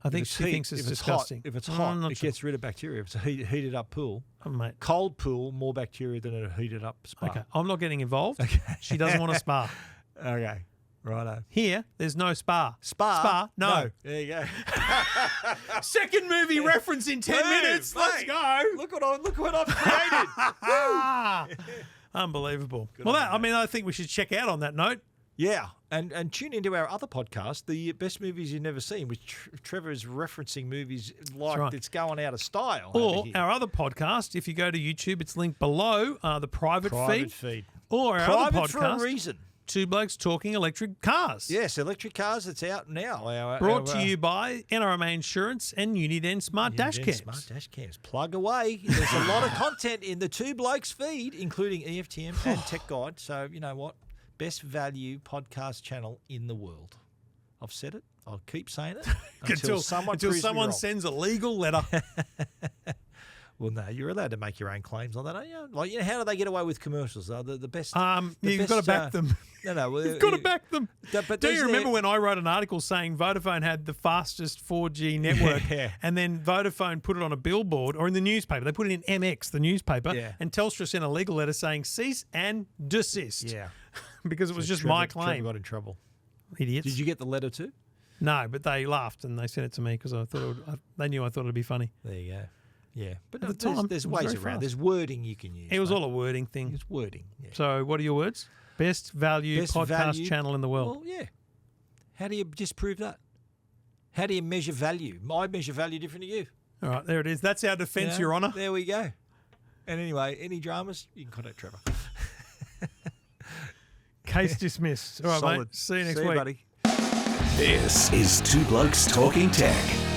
I think If she thinks it's if disgusting. Hot, if it's I'm hot, not it sure. gets rid of bacteria. If it's a heated up pool, Oh, mate. cold pool, more bacteria than a heated up spa. Okay, I'm not getting involved. She doesn't want a spa. Okay. Righto. Here, there's no spa. Spa? Spa? No. There you go. Second movie reference in 10 minutes. Let's mate. go. Look what I've created. Ah, unbelievable. Well, I think we should check out on that note. Yeah, and tune into our other podcast, the best movies you've never seen, which Trevor is referencing movies like right. it's going out of style. Or over here. our other podcast, if you go to YouTube, it's linked below, the private feed. Or our Private other for a podcast, reason. Two Blokes Talking Electric Cars. Yes, electric cars. It's out now. Brought to you by NRMA Insurance and Uniden Smart Dash Cams. Smart dash cams. Plug away. There's a lot of content in the Two Blokes feed, including EFTM and Tech Guide. So you know what? Best value podcast channel in the world. I've said it. I'll keep saying it until someone proves me wrong. sends a legal letter. Well, no, you're allowed to make your own claims on that, aren't you? Like, how do they get away with commercials? The best. You've got to back them. No. Well, You've got to back them. But Do you remember when I wrote an article saying Vodafone had the fastest 4G network, and then Vodafone put it on a billboard or in the newspaper? They put it in MX, the newspaper, and Telstra sent a legal letter saying cease and desist. Yeah. Because it was just Trevor, my Trevor claim. got in trouble. Idiots. Did you get the letter too? No, but they laughed and they sent it to me because I thought they knew I thought it'd be funny. There you go. Yeah, but At no, the time, there's it was ways very around. fast. There's wording you can use. It was mate. all a wording thing. It's wording. Yeah. So, what are your words? Best value Best podcast value- channel in the world. Well, yeah. How do you disprove that? How do you measure value? I measure value different to you. All right, there it is. That's our defence, Your Honour. There we go. And anyway, any dramas, you can contact Trevor. Case dismissed. All right, Solid. mate. See you next See week. buddy. This is Two Blokes Talking Tech.